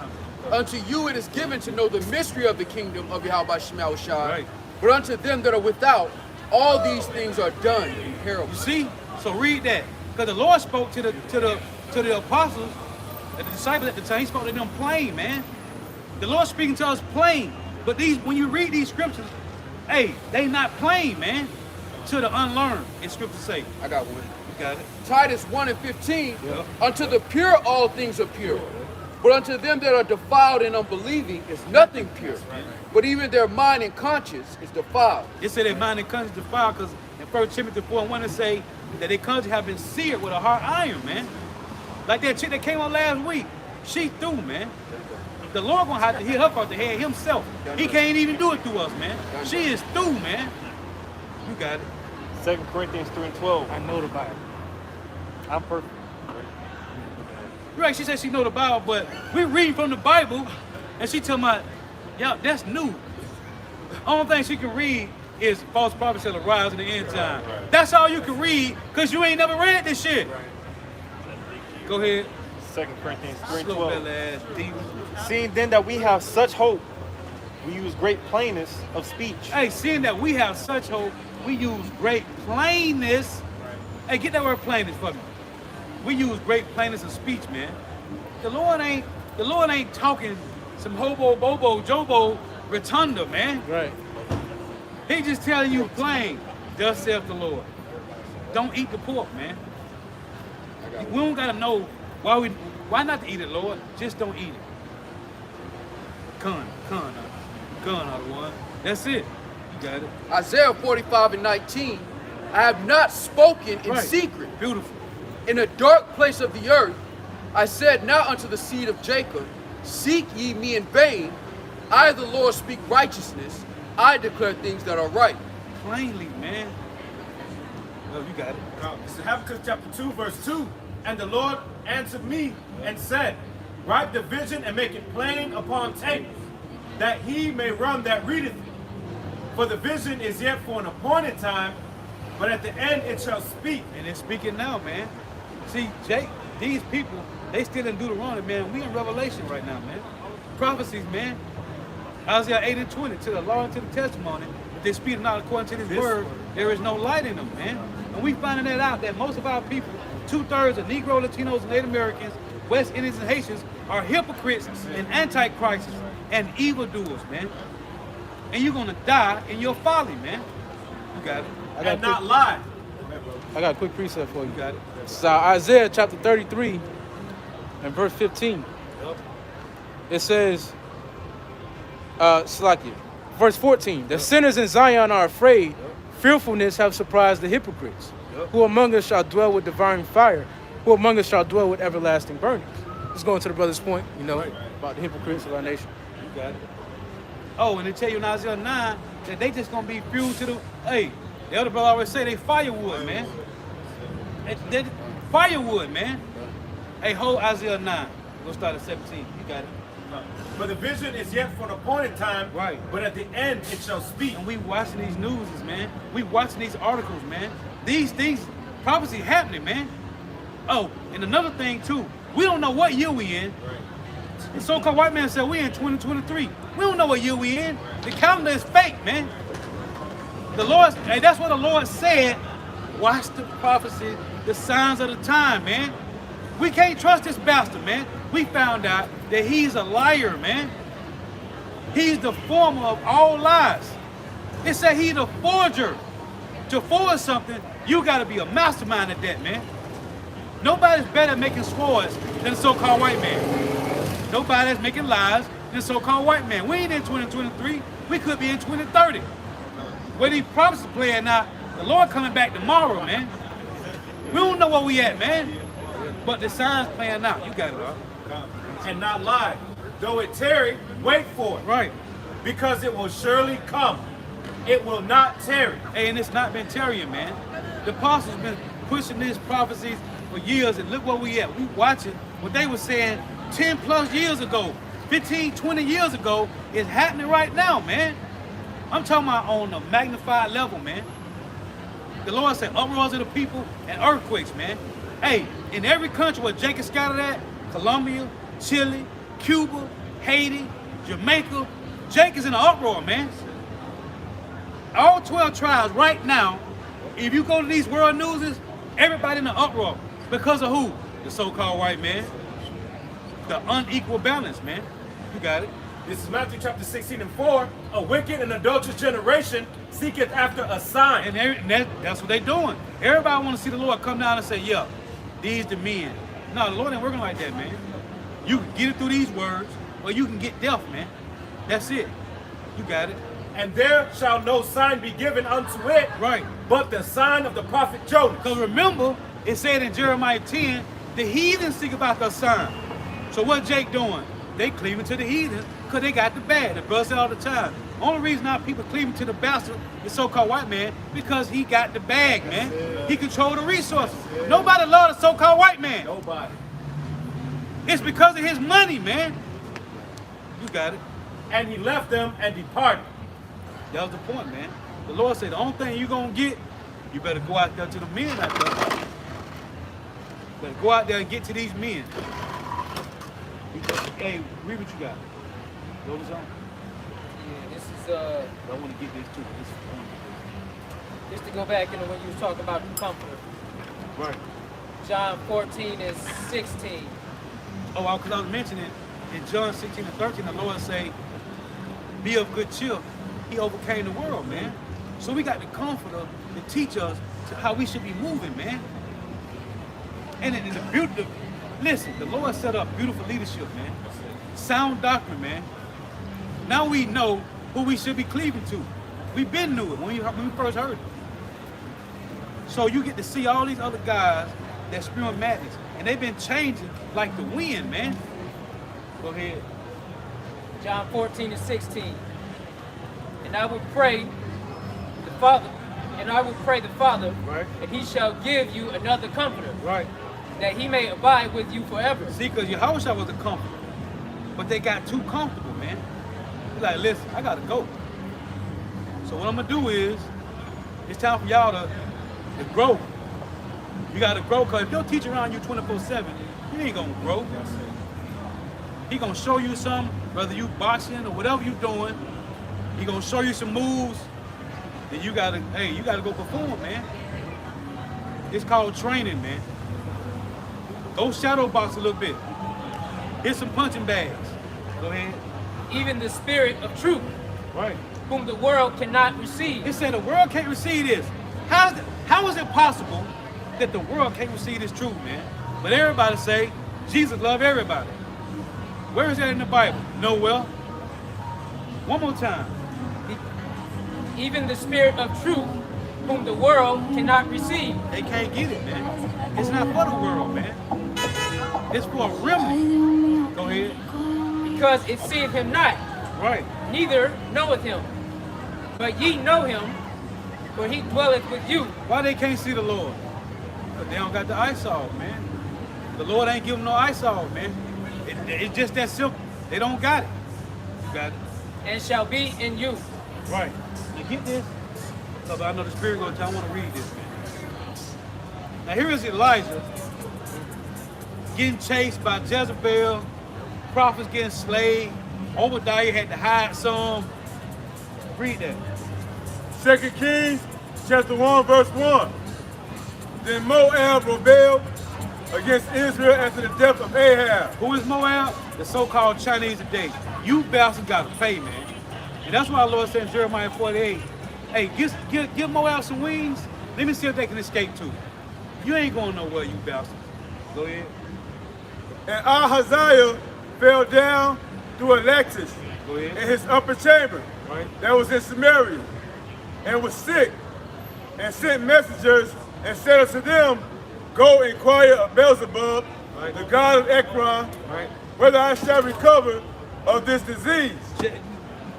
Unto you it is given to know the mystery of the kingdom of Yahweh Shema Shai. Right. But unto them that are without, all these things are done in You parables. see? So read that. Because the Lord spoke to the apostles, the disciples at the time, he spoke to them plain, man. The Lord speaking to us plain. But when you read these scriptures, hey, they not plain, man. To the unlearned, in scripture say. I got one. You got it. Titus 1 and 15. Yeah. Unto the pure all things are pure. But unto them that are defiled and unbelieving is nothing pure. But even their mind and conscience is defiled. It said their mind and conscience defiled because in 1 Timothy 4 and 1 it say that their conscience have been seared with a hot iron, man. Like that chick that came on last week. She through, man. The Lord gonna have to hit her across the head himself. He can't even do it through us, man. She is through, man. You got it. 2 Corinthians 3 and 12. I know the Bible. I'm perfect. Right, she said she know the Bible, but we reading from the Bible and she tell me, yeah, that's new. Only thing she can read is false prophets shall arise in the end time. That's all you can read because you ain't never read this shit. Go ahead. 2 Corinthians 3 and Slow 12. belly ass demon. Seeing then that we have such hope, we use great plainness of speech. Hey, seeing that we have such hope, we use great plainness. Hey, get that word plainness for me. We use great plainness of speech, man. The Lord ain't talking some hobo, bobo, jobo, rotunda, man. Right. He just telling you plain, thus saith the Lord. Don't eat the pork, man. We don't gotta know why not to eat it, Lord. Just don't eat it. Con out of one. That's it. You got it. Isaiah 45 and 19. I have not spoken in Right. secret. Beautiful. In a dark place of the earth, I said not unto the seed of Jacob, Seek ye me in vain. I, the Lord, speak righteousness. I declare things that are right. Plainly, man. Well, you got it. This is Habakkuk chapter 2, verse 2. And the Lord answered me and said, Write the vision and make it plain upon tables, that he may run that readeth it. For the vision is yet for an appointed time, but at the end it shall speak. And it's speaking now, man. See, Jake, these people, they still in Deuteronomy, man. We in Revelation right now, man. Prophecies, man. Isaiah 8 and 20, to the law and to the testimony, if they speak not according to this word, there is no light in them, man. And we finding that out, that most of our people, 2/3 of Negro, Latinos, and Native Americans, West Indians, and Haitians are hypocrites and antichrists and evildoers, man. And you're gonna die in your folly, man. You got it. And not lie. I got a quick precept for you. You got it. It's Isaiah chapter 33 and verse 15. It says, Slakia, verse 14, the sinners in Zion are afraid, fearfulness have surprised the hypocrites. Who among us shall dwell with devouring fire? Who among us shall dwell with everlasting burnings? Just going to the brother's point, you know, about the hypocrites of our nation. You got it. Oh, and they tell you in Isaiah 9 that they just gonna be fused to the, hey, the other brother always say they firewood, man. They firewood, man. Hey, hold Isaiah 9. We'll start at 17. You got it. For the vision is yet for an appointed time, Right. but at the end it shall speak. And we watching these newses, man. We watching these articles, man. These things, prophecy happening, man. Oh, and another thing too, we don't know what year we in. Right. The so-called white man said we in 2023. We don't know what year we in. The calendar is fake, man. The Lord, hey, that's what the Lord said. Watch the prophecy, the signs of the time, man. We can't trust this bastard, man. We found out that he's a liar, man. He's the former of all lies. It said he's a forger. To forge something, you gotta be a mastermind at that, man. Nobody's better at making swords than the so-called white man. Nobody's making lies than the so-called white man. We ain't in 2023. We could be in 2030. Where these prophecies playing out, the Lord coming back tomorrow, man. We don't know where we at, man. But the signs playing out. You got it, bro. And not lie. Though it tarry, wait for it. Right. Because it will surely come. It will not tarry. Hey, and it's not been tarrying, man. The apostles been pushing these prophecies for years, and look where we at. We watching what they were saying 10 plus years ago, 15, 20 years ago is happening right now, man. I'm talking about on a magnified level, man. The Lord said uproars of the people and earthquakes, man. Hey, in every country where Jacob scattered at, Colombia, Chile, Cuba, Haiti, Jamaica, Jake is in an uproar, man. All 12 tribes right now, if you go to these world newses, everybody in an uproar. Because of who? The so-called white man. The unequal balance, man. You got it. This is Matthew chapter 16 and 4. A wicked and adulterous generation seeketh after a sign. And that's what they doing. Everybody want to see the Lord come down and say, yeah, these the men. No, the Lord ain't working like that, man. You can get it through these words, or you can get death, man. That's it. You got it. And there shall no sign be given unto it, Right. but the sign of the prophet Jonas. Because remember, it said in Jeremiah 10, the heathens seek about the sign. So what Jake doing? They cleaving to the heathens because they got the bag. The brother said all the time. Only reason now people cleaving to the bastard, the so-called white man, because he got the bag, man. He control the resources. Nobody love the so-called white man. Nobody. It's because of his money, man. You got it. And he left them and departed. That was the point, man. The Lord said the only thing you're going to get, you better go out there to the men out there. You better go out there and get to these men. Hey, read what you got. What was on? Yeah, this is I want to get this too. just to go back into when you was talking about the comforter. Right. John 14 and 16. Oh, because I was mentioning in John 16 and 13, the Lord say, be of good cheer. He overcame the world, man. So we got the comforter to teach us how we should be moving, man. And in the beauty, listen, the Lord set up beautiful leadership, man. Sound doctrine, man. Now we know who we should be cleaving to. We've been knew it when we first heard it. So you get to see all these other guys that spewing madness, and they've been changing like the wind, man. Go ahead. John 14 and 16. And I will pray the Father, Right. and he shall give you another comforter, Right. that he may abide with you forever. See, because Yahushua was a comforter, but they got too comfortable, man. He's like, listen, I gotta go. So what I'm gonna do is, it's time for y'all to grow. You gotta grow, because if your teacher around you 24/7, you ain't gonna grow. He gonna show you something, whether you boxing or whatever you doing. He gonna show you some moves. Then you gotta go perform, man. It's called training, man. Go shadow box a little bit. Hit some punching bags. Go ahead. Even the Spirit of truth, Right. whom the world cannot receive. It said the world can't receive this. How is it possible that the world can't receive this truth, man? But everybody say Jesus love everybody. Where is that in the Bible? Nowhere. One more time. Even the Spirit of truth, whom the world cannot receive. They can't get it, man. It's not for the world, man. It's for a remnant. Go ahead. Because it seeth him not, Right. neither knoweth him. But ye know him, for he dwelleth with you. Why they can't see the Lord? Because they don't got the eyesight, man. The Lord ain't giving no ice off, man. It's just that simple. They don't got it. You got it. And shall be in you. Right. Now get this. Because I know the Spirit going to tell I want to read this, man. Now here is Elijah getting chased by Jezebel, prophets getting slayed. Obadiah had to hide some. Read that. 2 Kings chapter 1, verse 1. Then Moab rebelled against Israel after the death of Ahab. Who is Moab? The so-called Chinese today. You bastards got to pay, man. And that's why the Lord said in Jeremiah 48, hey, give Moab some wings. Let me see if they can escape too. You ain't going nowhere, you bastards. Go ahead. And Ahaziah fell down through a lattice Go ahead. in his upper chamber Right. that was in Samaria, and was sick, and sent messengers and said unto them, Go inquire of Beelzebub, Right. the god of Ekron, Right. whether I shall recover of this disease.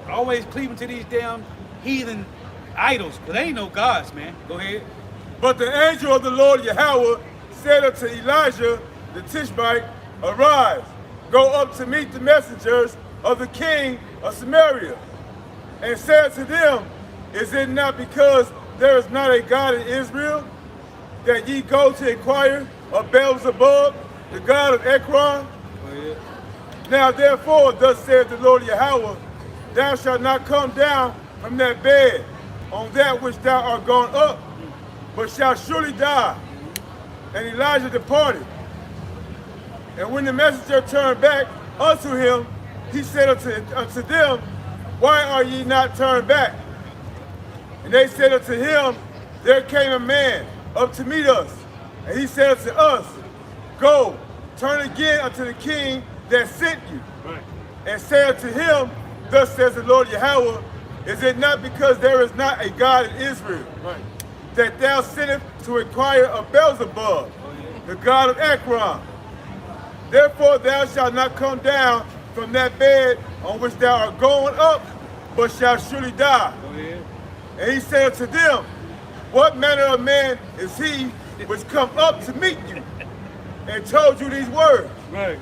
Always cleaving to these damn heathen idols, because they ain't no gods, man. Go ahead. But the angel of the Lord Yahweh said unto Elijah the Tishbite, Arise, go up to meet the messengers of the king of Samaria, and said to them, Is it not because there is not a God in Israel, that ye go to inquire of Beelzebub, the god of Ekron? Go ahead. Now therefore, thus saith the Lord Yahweh, Thou shalt not come down from that bed on that which thou art gone up, but shalt surely die. And Elijah departed. And when the messenger turned back unto him, he said unto them, Why are ye not turned back? And they said unto him, There came a man up to meet us. And he said unto us, Go, turn again unto the king that sent you. Right. And say unto him, Thus says the Lord Yahweh, Is it not because there is not a God in Israel, Right. that thou sittest to inquire of Beelzebub, the god of Ekron? Therefore thou shalt not come down from that bed on which thou art going up, but shalt surely die. Go ahead. And he said unto them, What manner of man is he which come up to meet you, and told you these words? Right.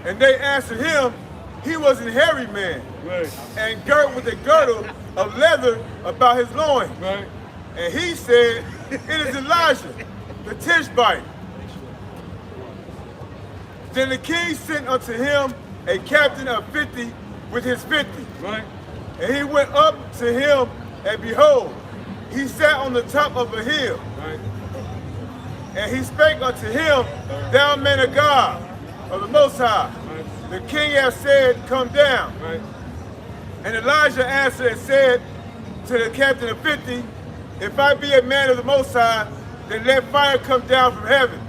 And they answered him, He was an hairy man, Right. and girt with a girdle of leather about his loins. Right. And he said, It is Elijah, the Tishbite. Then the king sent unto him a captain of 50 with his 50. Right. And he went up to him, and behold, he sat on the top of a hill. Right. And he spake unto him, Thou man of God, of the Most High, Right. the king hath said, Come down. Right. And Elijah answered and said to the captain of 50, If I be a man of the Most High, then let fire come down from heaven,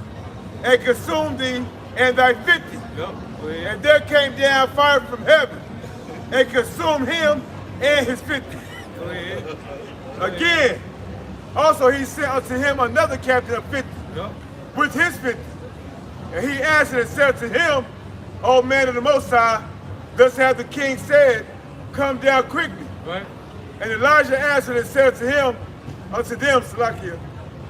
and consume thee and thy 50. Yep. Go ahead. And there came down fire from heaven, and consumed him and his 50. Go ahead. Again, also he sent unto him another captain of 50, Yep. with his 50. And he answered and said to him, O man of the Most High, thus hath the king said, Come down quickly. Right. And Elijah answered and said to him, unto them, Salakia,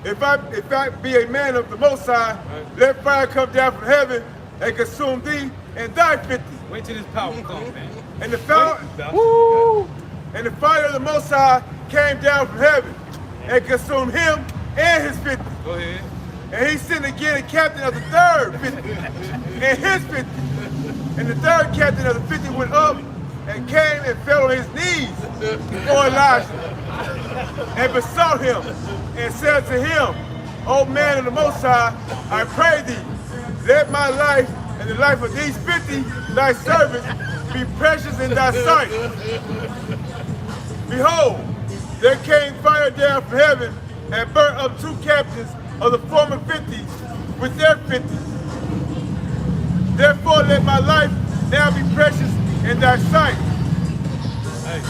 if I be a man of the Most High, Right. let fire come down from heaven and consume thee and thy 50. Wait till this power comes, man. And the fire, Wait, woo, and the fire of the Most High came down from heaven and consumed him and his 50. Go ahead. And he sent again a captain of the third 50 and his 50. And the third captain of the 50 went up and came and fell on his knees before Elijah and besought him and said to him, O man of the Most High, I pray thee, let my life and the life of these 50 thy servants be precious in thy sight. Behold, there came fire down from heaven and burnt up 2 captains of the former 50s with their 50s. Therefore let my life now be precious in thy sight. Hey.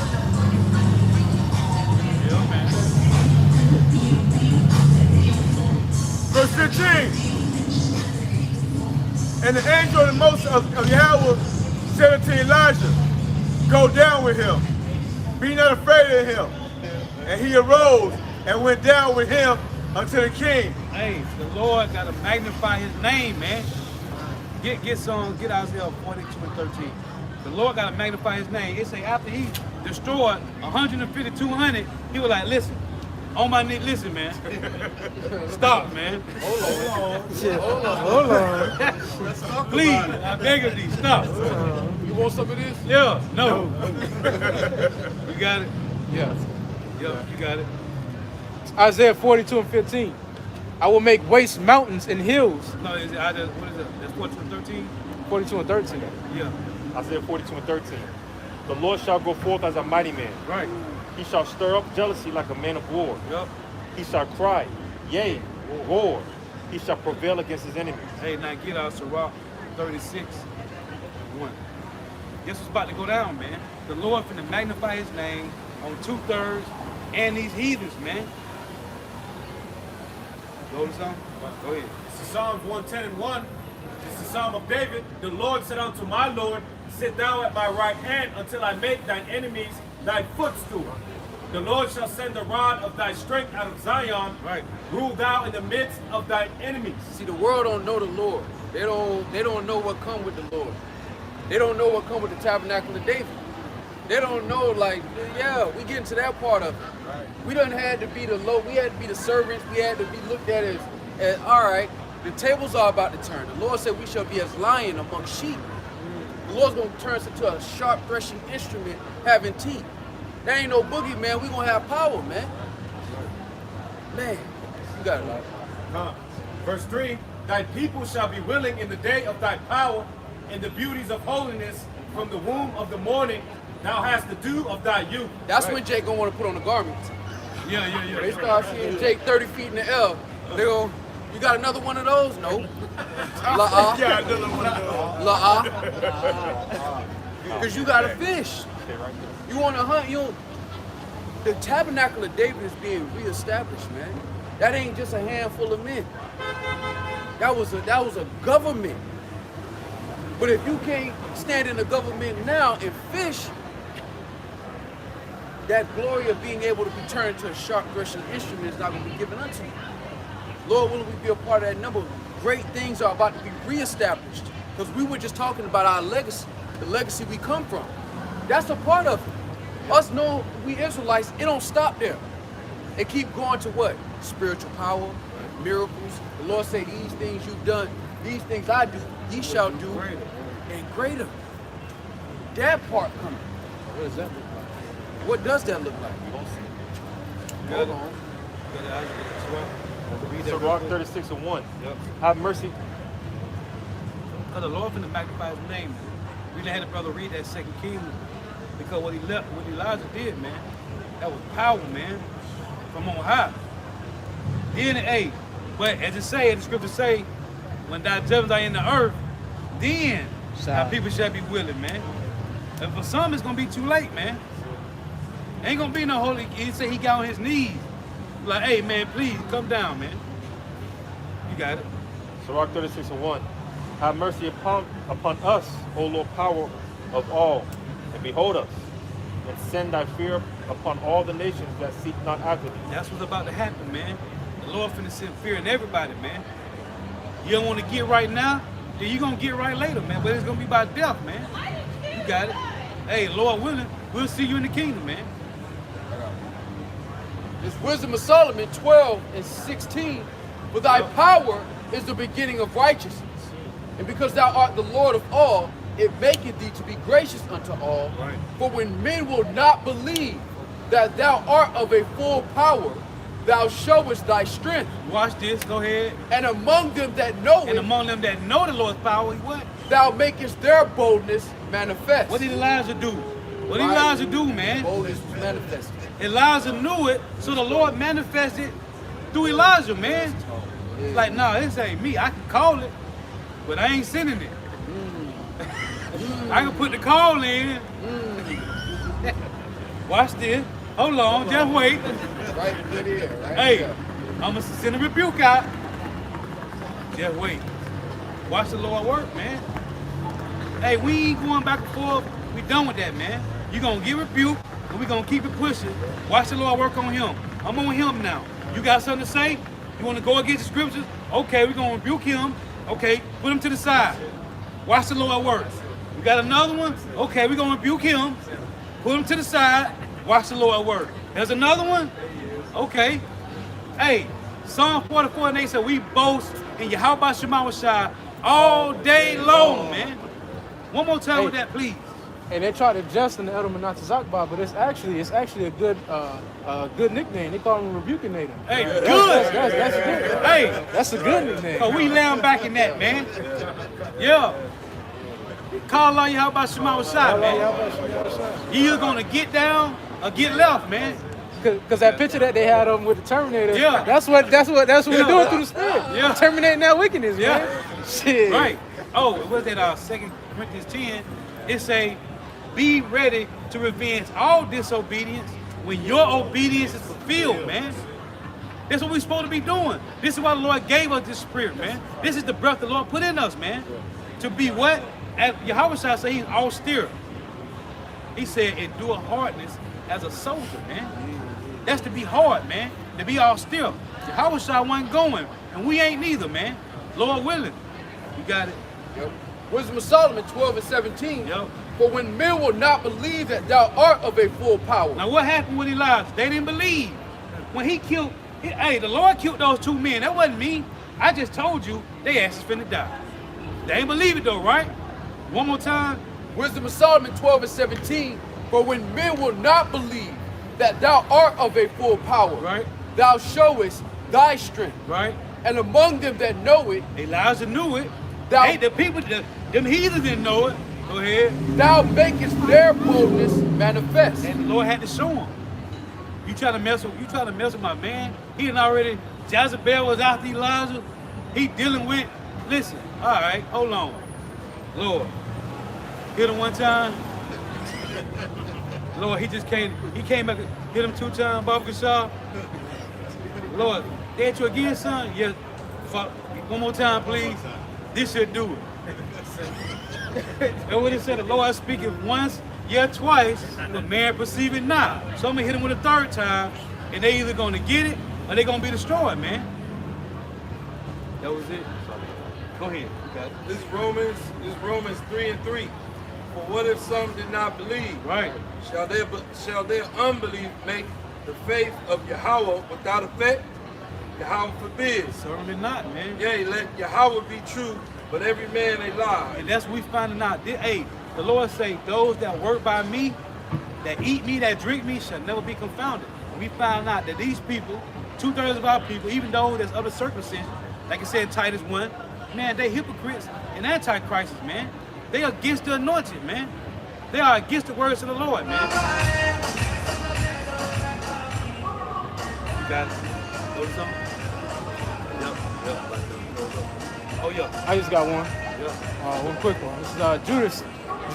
Yeah, man. Verse 15. And the angel of the Most of Yahweh said unto Elijah, Go down with him, be not afraid of him. And he arose and went down with him unto the king. Hey, the Lord got to magnify his name, man. Get Isaiah 42:13. The Lord got to magnify his name. It say after he destroyed 150, 200, he was like, listen, on my knee, listen, man. Stop, man. Hold on. Let's talk Please, about it. I beg of thee, stop. You want some of this? Yeah, no. You got it? Yeah. Yeah, you got it. Isaiah 42:15. I will make waste mountains and hills. No, is it, what is it? That's 42:13? 42:13. Yeah, Isaiah 42:13. The Lord shall go forth as a mighty man. right. He shall stir up jealousy like a man of war. Yup. He shall cry, yea, roar. He shall prevail against his enemies. Hey, now get out Sirach 36:1. This was about to go down, man. The Lord finna magnify his name on 2/3 and these heathens, man. Go to something? Go ahead. This is Psalms 110:1. This is Psalm of David. The Lord said unto my Lord, sit thou at my right hand until I make thine enemies thy footstool. The Lord shall send the rod of thy strength out of Zion. Right. Rule thou in the midst of thine enemies. See, the world don't know the Lord. They don't know what come with the Lord. They don't know what come with the tabernacle of David. They don't know, like, yeah, we get into that part of it. Right. We done had to be we had to be the servants. We had to be looked at as all right, the tables are about to turn. The Lord said we shall be as lion among sheep. The Lord's going to turn us into a sharp threshing instrument having teeth. That ain't no boogie, man. We going to have power, man. Man, you got it, right? Verse 3, thy people shall be willing in the day of thy power, and the beauties of holiness from the womb of the morning. Thou hast the dew of thy youth. That's when Jake going to want to put on the garments. Yeah. They start seeing Jake 30 feet in the air. They go, you got another one of those? No. La-ah. Yeah, another one of those. La-ah. Because you got a fish. You want to hunt, the tabernacle of David is being reestablished, man. That ain't just a handful of men. That was a government. But if you can't stand in the government now and fish, that glory of being able to be turned to a sharp threshing instrument is not going to be given unto you. Lord, will we be a part of that number? Great things are about to be reestablished. Because we were just talking about our legacy, the legacy we come from. That's a part of it. Us know we Israelites, it don't stop there. It keep going to what? Spiritual power, miracles. The Lord say, these things you've done, these things I do, ye shall do, and greater. That part coming. What does that look like? What does that look like? Hold on. Sirach 36:1. Yep. Have mercy. Because the Lord finna magnify his name. We done had the brother read that 2 Kings because what Elijah did, man, that was power, man, from on high. Then, but as it say, the scriptures say, when thy judgments are in the earth, then thy people shall be willing, man. And for some, it's gonna be too late, man. Ain't gonna be no holy. He said he got on his knees, like, hey, man, please come down, man. You got it. Sirach 36:1. Have mercy upon us, O Lord, power of all, and behold us, and send thy fear upon all the nations that seek not after thee. That's what's about to happen, man. The Lord finna send fear in everybody, man. You don't want to get right now, then you're gonna get right later, man. But it's gonna be by death, man. You got it. Hey, Lord willing, we'll see you in the kingdom, man. It's Wisdom of Solomon 12:16. For thy power is the beginning of righteousness. And because thou art the Lord of all, it maketh thee to be gracious unto all. Right. For when men will not believe that thou art of a full power, thou showest thy strength. Watch this, go ahead. And among them that know And it, among them that know the Lord's power, what? thou makest their boldness manifest. What did Elijah do? What did Right. Elijah do, man? Boldness was manifested. Elijah knew it, so the Lord manifested through Elijah, man. It's like, no, this ain't me. I can call it, but I ain't sending it. I can put the call in. Watch this. Hold on, just wait. Right in good ear, right? Hey, Yeah. I'm gonna send a rebuke out. Just wait. Watch the Lord work, man. Hey, we ain't going back and forth. We done with that, man. You gonna get rebuked, and we gonna keep it pushing. Watch the Lord work on him. I'm on him now. You got something to say? You want to go against the scriptures? Okay, we're going to rebuke him. Okay, put him to the side. Watch the Lord work. We got another one? Okay, we're going to rebuke him. Put him to the side. Watch the Lord work. There's another one? Okay. Hey, Psalm 44 and 8 said we boast in Yahweh Shema Shai all day long, man. One more time with that, please. And they try to jest in the Edelman Zakba, but it's actually a good good nickname. They call him rebuking Nathan. Hey, good. That's good. Hey, That's a good nickname. oh, we laying back in that, man. Yeah. Call on Yahweh Shema Shai, man. You either gonna get down or get left, man. Cause that picture that they had of him with the Terminator, Yeah. that's what we're doing through the spirit. Yeah. Terminating that wickedness, Yeah. man. Shit. Right. Oh, what's that? 2 Corinthians 10. It say, be ready to revenge all disobedience when your obedience is fulfilled, man. That's what we're supposed to be doing. This is why the Lord gave us this spirit, man. This is the breath the Lord put in us, man. To be what? As Yahweh Shai said, he's austere. He said, endure hardness as a soldier, man. That's to be hard, man. To be austere. Yahweh Shai wasn't going, and we ain't neither, man. Lord willing. You got it. Yep. Wisdom of Solomon 12 and 17. Yep. For when men will not believe that thou art of a full power. Now what happened with Elijah? They didn't believe. When he killed, hey, the Lord killed those two men. That wasn't me. I just told you they asses finna die. They ain't believe it though, right? One more time. Wisdom of Solomon 12 and 17. For when men will not believe that thou art of a full power, Right. thou showest thy strength. Right? And among them that know it, Elijah knew it. Thou- Hey, the people, them heathens didn't know it. Go ahead. thou makest their boldness manifest. And the Lord had to show him. You trying to mess with my man? He done already, Jezebel was after Elijah. He dealing with, listen, all right, hold on. Lord, hit him one time. Lord, he came back, hit him 2 times, Baba Gashar. Lord, they hit you again, son? Yes. Fuck. One more time, please. This should do it. And what he said, the Lord speaketh once, yet twice, but man perceive it not. So I'm gonna hit him with a 3rd time, and they either gonna get it or they gonna be destroyed, man. That was it. Go ahead. You got it. This is Romans 3 and 3. For what if some did not believe? Right. Shall their unbelief make the faith of Yahweh without effect? Yahweh forbid. Certainly not, man. Yea, let Yahweh be true, but every man a lie. And that's what we finding out. Hey, the Lord say, those that work by me, that eat me, that drink me, shall never be confounded. And we found out that these people, 2/3 of our people, even though there's other circumcision, like I said in Titus 1, man, they hypocrites and antichrists, man. They are against the anointed, man. They are against the words of the Lord, man. You got it? Notice something? Yep. Oh, yeah. I just got one. Yeah. One quick one. This is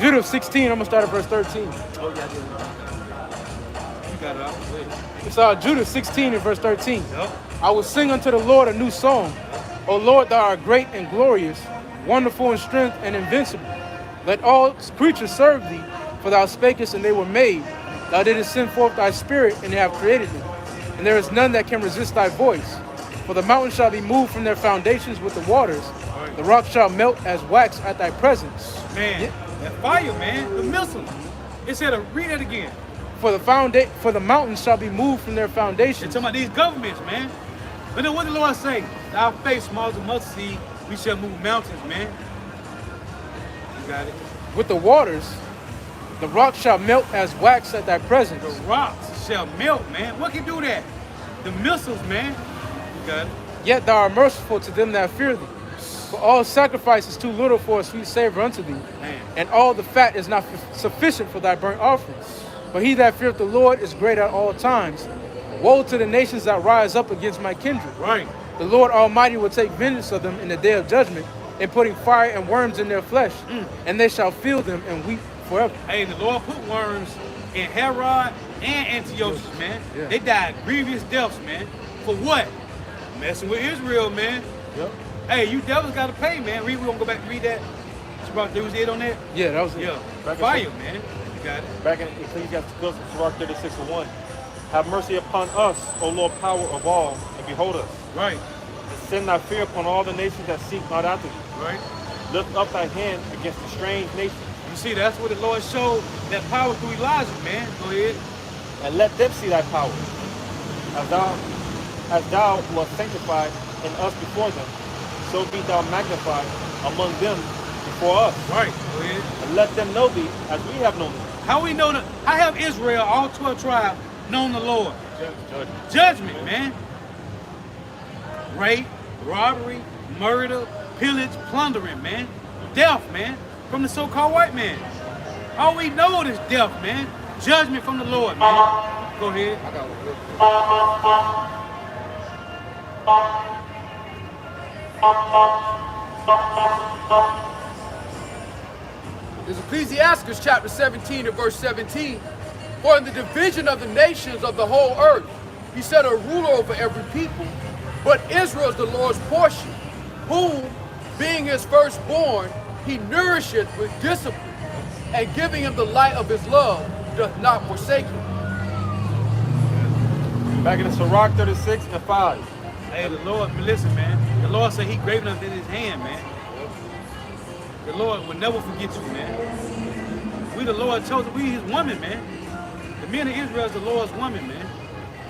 Judah 16. I'm gonna start at verse 13. Oh, yeah. You got it out. Go ahead. It's Judah 16 and verse 13. Yep. I will sing unto the Lord a new song. O Lord, thou art great and glorious, wonderful in strength and invincible. Let all creatures serve thee, for thou spakest and they were made. Thou didst send forth thy spirit and they have created them. And there is none that can resist thy voice. For the mountains shall be moved from their foundations with the waters. The rocks shall melt as wax at thy presence. Man, that fire, man, the missile. It said, read it again. For the mountains shall be moved from their They're foundations. talking about these governments, man. But then what did the Lord say? Our faith small as a mustard seed, we shall move mountains, man. You got it. With the waters, the rocks shall melt as wax at thy presence. The rocks shall melt, man. What can do that? The missiles, man. You got it. Yet thou art merciful to them that fear thee. For all sacrifice is too little for a sweet savor unto thee, Man. and all the fat is not sufficient for thy burnt offerings. But he that feareth the Lord is great at all times. Woe to the nations that rise up against my kindred. Right. The Lord Almighty will take vengeance of them in the day of judgment, and putting fire and worms in their flesh, and they shall feel them and weep forever. Hey, the Lord put worms in Herod and Antiochus, man. Yeah. They died grievous deaths, man. For what? Messing with Israel, man. Yep. Hey, you devils gotta pay, man. We gonna go back and read that. There was it on that? Yeah, that was it. Yeah. Back in- Fire, man. You got it. Back in Ecclesiastes, Sirach 36:1. Have mercy upon us, O Lord, power of all, and behold us. Right. And send thy fear upon all the nations that seek not after thee. Right. Lift up thy hand against the strange nations, You see, that's what the Lord showed that power through Elijah, man. Go ahead. and let them see thy power. As thou wast sanctified in us before them, so be thou magnified among them before us. Right. Go ahead. And let them know thee as we have known thee. How we know that? How have Israel, all 12 tribes, known the Lord? Judgment, man. Rape, robbery, murder, pillage, plundering, man. Death, man. From the so-called white man. All we know is death, man. Judgment from the Lord, man. Go ahead. I got one. There's Ecclesiastes chapter 17 and verse 17. For in the division of the nations of the whole earth, he set a ruler over every people. But Israel is the Lord's portion, whom, being his firstborn, he nourisheth with discipline, and giving him the light of his love, doth not forsake him. Back in the Sirach 36 and 5. Hey, the Lord, listen, man. The Lord said he graven us in his hand, man. The Lord will never forget you, man. We the Lord chosen, we his woman, man. The men of Israel is the Lord's woman, man.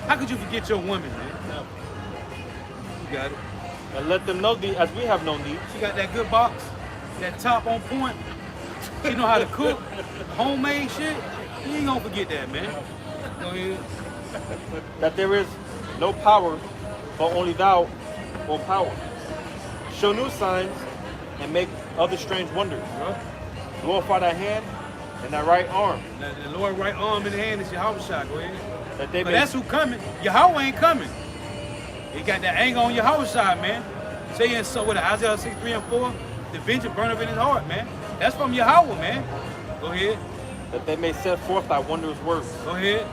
How could you forget your woman, man? No. You got it. And let them know thee as we have known thee. She got that good box, that top on point. She know how to cook, homemade shit. You ain't gonna forget that, man. Go ahead. That there is no power, but only thou, O power. Show new signs and make other strange wonders. Glorify thy hand and thy right arm. The Lord right arm in the hand is Yahweh. Go ahead. That they But may, that's who coming. Yahweh ain't coming. He got that anger on Yahweh side, man. Saying so with Isaiah 6, 3 and 4, the vengeance burn up in his heart, man. That's from Yahweh, man. Go ahead. that they may set forth thy wondrous works. Go ahead.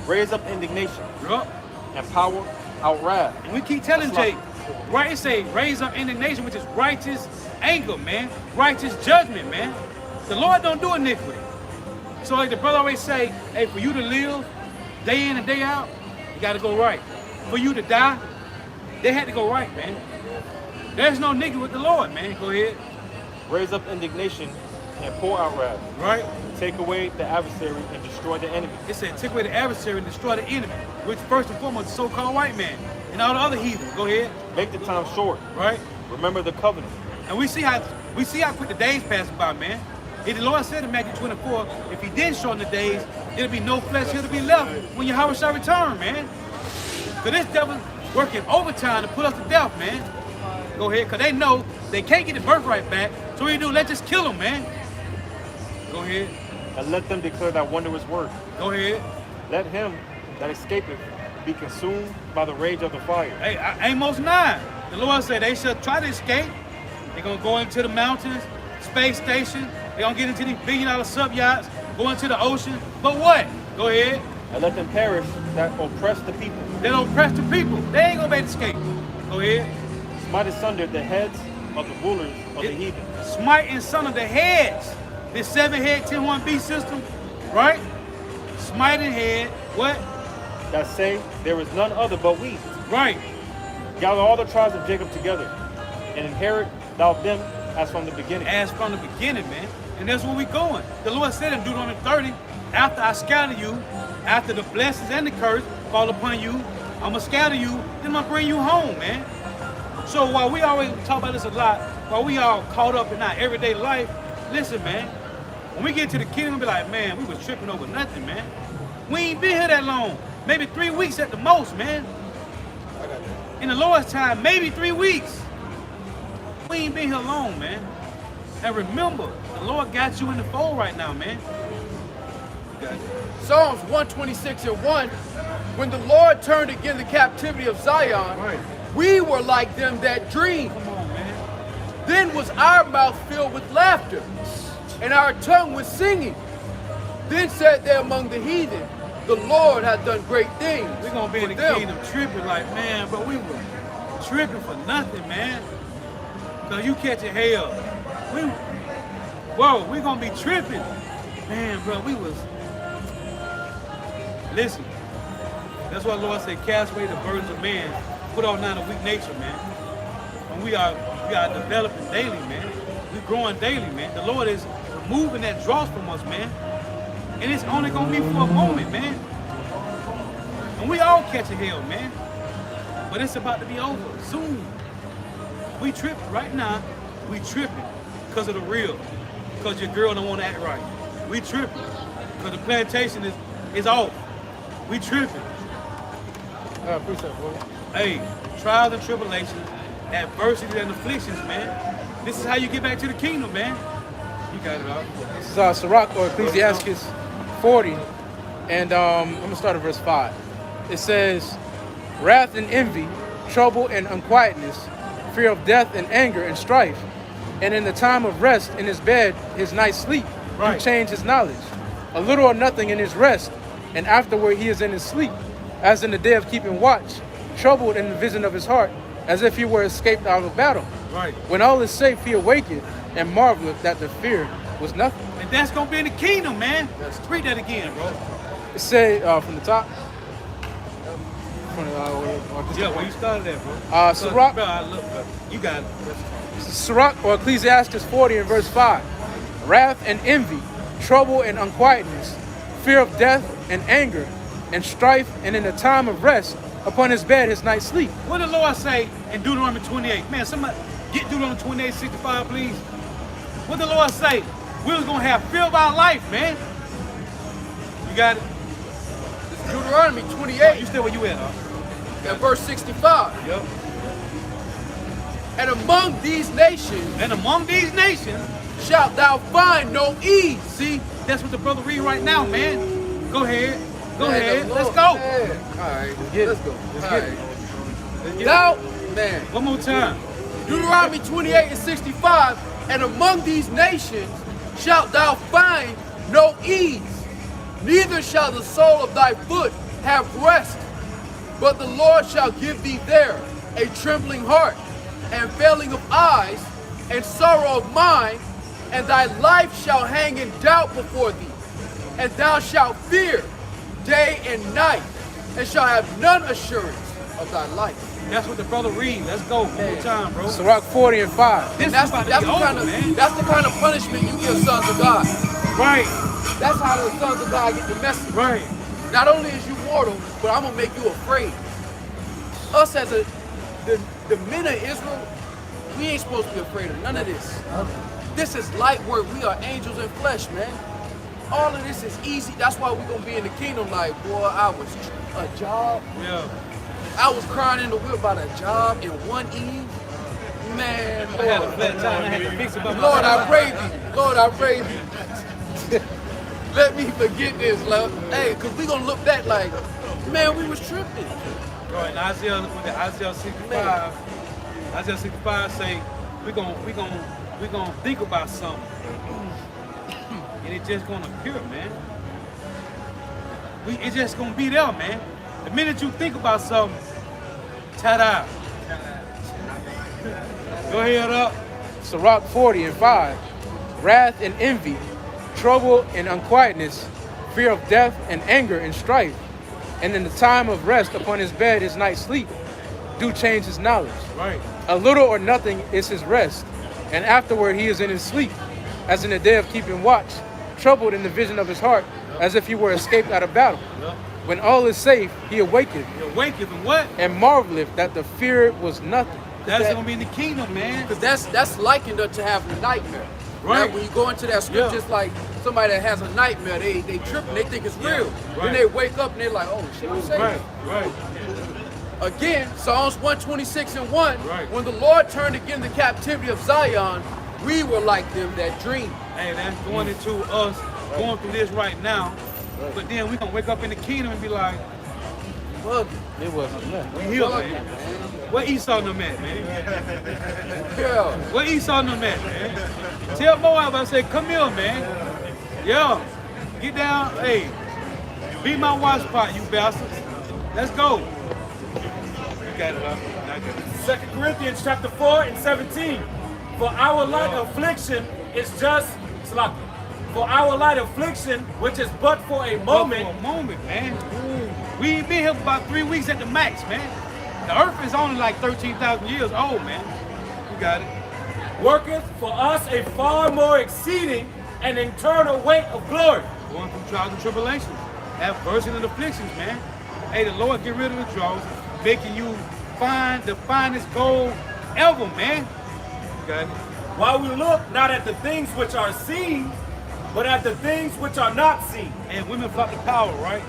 Raise up indignation Yup. and power out wrath. And we keep telling That's Jake, right? It say raise up indignation, which is righteous anger, man. Righteous judgment, man. The Lord don't do iniquity. So like the brother always say, hey, for you to live day in and day out, you gotta go right. For you to die, they had to go right, man. There's no iniquity with the Lord, man. Go ahead. Raise up indignation and pour out wrath. Right? Take away the adversary and destroy the enemy. It said take away the adversary and destroy the enemy, which first and foremost the so-called white man and all the other heathens. Go ahead. Make the time short. Right? Remember the covenant. And we see how quick the days pass by, man. If the Lord said in Matthew 24, if he didn't shorten the days, there'll be no flesh here to be left when Yahweh shall return, man. Because this devil working overtime to put us to death, man. Go ahead, because they know they can't get the birthright back. So what do? Let's just kill them, man. Go ahead. And let them declare thy wondrous work. Go ahead. Let him that escapeth be consumed by the rage of the fire. Hey, Amos 9. The Lord said they shall try to escape. They're going to go into the mountains, space station. They're going to get into these billion-dollar sub-yachts, go into the ocean. But what? Go ahead. And let them perish that oppress the people. They don't oppress the people. They ain't going to be able to escape. Go ahead. Smite asunder the heads of the rulers of the heathen. Smite and son of the heads. This 7-head 10-1B system, right? Smite and head. What? That say there is none other but we. Right. Gather all the tribes of Jacob together, and inherit thou them as from the beginning. As from the beginning, man. And that's where we going. The Lord said in Deuteronomy 30, after I scatter you, after the blessings and the curse fall upon you, I'm going to scatter you, then I'm going to bring you home, man. So while we always talk about this a lot, while we all caught up in our everyday life, listen, man, when we get to the kingdom, we'll be like, man, we was tripping over nothing, man. We ain't been here that long. Maybe 3 weeks at the most, man. In the Lord's time, maybe 3 weeks. We ain't been here long, man. And remember, the Lord got you in the fold right now, man. Psalms 126 and 1, when the Lord turned again the captivity of Zion, Right. we were like them that dream. Come on, man. Then was our mouth filled with laughter, and our tongue with singing. Then said they among the heathen, the Lord hath done great things. We're going to be in the for them. kingdom tripping like, man, bro, we were tripping for nothing, man. Because you catching hell. We're going to be tripping. Man, bro, we was... Listen, that's why the Lord said, cast away the burdens of man put on down a weak nature, man. And we are developing daily, man. We're growing daily, man. The Lord is removing that dross from us, man. And it's only gonna be for a moment, man. And we all catching hell, man. But it's about to be over soon. We tripping right now. We tripping because of the real. Because your girl don't want to act right. We tripping because the plantation is off. We tripping. I appreciate it, bro. Hey, trials and tribulations, adversities and afflictions, man. This is how you get back to the kingdom, man. You got it all. This is Sirach or Ecclesiastes 40, and I'm gonna start at verse 5. It says, "Wrath and envy, trouble and unquietness, fear of death and anger and strife, and in the time of rest in his bed, his night's sleep, Right. you change his knowledge. A little or nothing in his rest, and afterward he is in his sleep, as in the day of keeping watch, troubled in the vision of his heart, as if he were escaped out of battle. Right. When all is safe, he awaketh and marveleth that the fear was nothing." And that's gonna be in the kingdom, man. Let's read that again, bro. It say from the top. From the, Yeah, where you started at, bro. Sirach, Bro, look, bro. You got it. Sirach or Ecclesiastes 40 and verse 5. "Wrath and envy, trouble and unquietness, fear of death and anger, and strife, and in the time of rest, upon his bed his night sleep." What did the Lord say in Deuteronomy 28? Man, somebody get Deuteronomy 28:65, please. What did the Lord say? We was gonna have fear of our life, man. You got it? It's Deuteronomy You 28 still where you at, huh? and verse 65. Yep. And among these nations And among these nations, shalt thou find no ease. see, that's what the brother read right now, man. Go ahead. Go Man, ahead. the Let's Lord- go. Man. All right, let's go. All get right. Thou, man, One more time. Deuteronomy 28 and 65, and among these nations shalt thou find no ease, neither shall the sole of thy foot have rest, but the Lord shall give thee there a trembling heart, and failing of eyes, and sorrow of mind, and thy life shall hang in doubt before thee, and thou shalt fear day and night, and shall have none assurance of thy life. That's what the brother read. Let's go. One more time, bro. Sirach 40 and 5. This And that's, is about to that's, be the kind over, of, man. that's the kind of punishment you give sons of God. Right. That's how the sons of God get the message. Right. Not only is you mortal, but I'm gonna make you afraid. Us as the men of Israel, we ain't supposed to be afraid of none of this. This is light work. We are angels in flesh, man. All of this is easy. That's why we're gonna be in the kingdom. Like, boy, I was a job. Yeah. I was crying in the whip about a job and one Eve. Man, I had a Lord. flat time. I had to fix it by Lord, myself. I pray thee. Lord, I pray thee. Let me forget this, love. Hey, because we going to look back like, man, we was tripping. Right, and Isaiah 65, Isaiah 65 say we gonna think about something, and it just gonna appear, man. It's just gonna be there, man. The minute you think about something, ta-da. Go ahead up. Sirach 40 and 5. "Wrath and envy, trouble and unquietness, fear of death and anger and strife, and in the time of rest upon his bed his night sleep, do change his knowledge. Right. A little or nothing is his rest, and afterward he is in his sleep, as in the day of keeping watch, troubled in the vision of his heart, as if he were escaped out of battle. Yep. When all is safe, he awaketh, You awaketh and what? and marveleth that the fear was nothing." That's gonna be in the kingdom, man. Because that's likened to having a nightmare. Right. Now, when you go into that scripture, Yeah. it's like somebody that has a nightmare, they trip and they think it's real. Right. Then they wake up and they're like, oh, shit, I'm safe. Right, right. Again, Psalms 126 and 1, Right. when the Lord turned again the captivity of Zion, we were like them that dream. Hey, that's going into us going through this right now. But then we gonna wake up in the kingdom and be like, Bug It wasn't that. we healed, man. Where Esau and them at, man? yeah. Where Esau and them at, man? Tell Moab, I say, come here, man. Yeah. Get down. Hey, be my wash pot, you bastards. Let's go. You got it, huh? I got it. 2 Corinthians chapter 4 and 17. For our light affliction is just, Salaki. For our light affliction, which is but for a moment, For a moment, man. We ain't been here for about 3 weeks at the max, man. The earth is only like 13,000 years old, man. You got it. Worketh for us a far more exceeding and eternal weight of glory. Going through trials and tribulations, adversity and afflictions, man. Hey, the Lord get rid of the draws, making you find the finest gold ever, man. You got it. While we look not at the things which are seen, but at the things which are not seen. And women flock to power, right?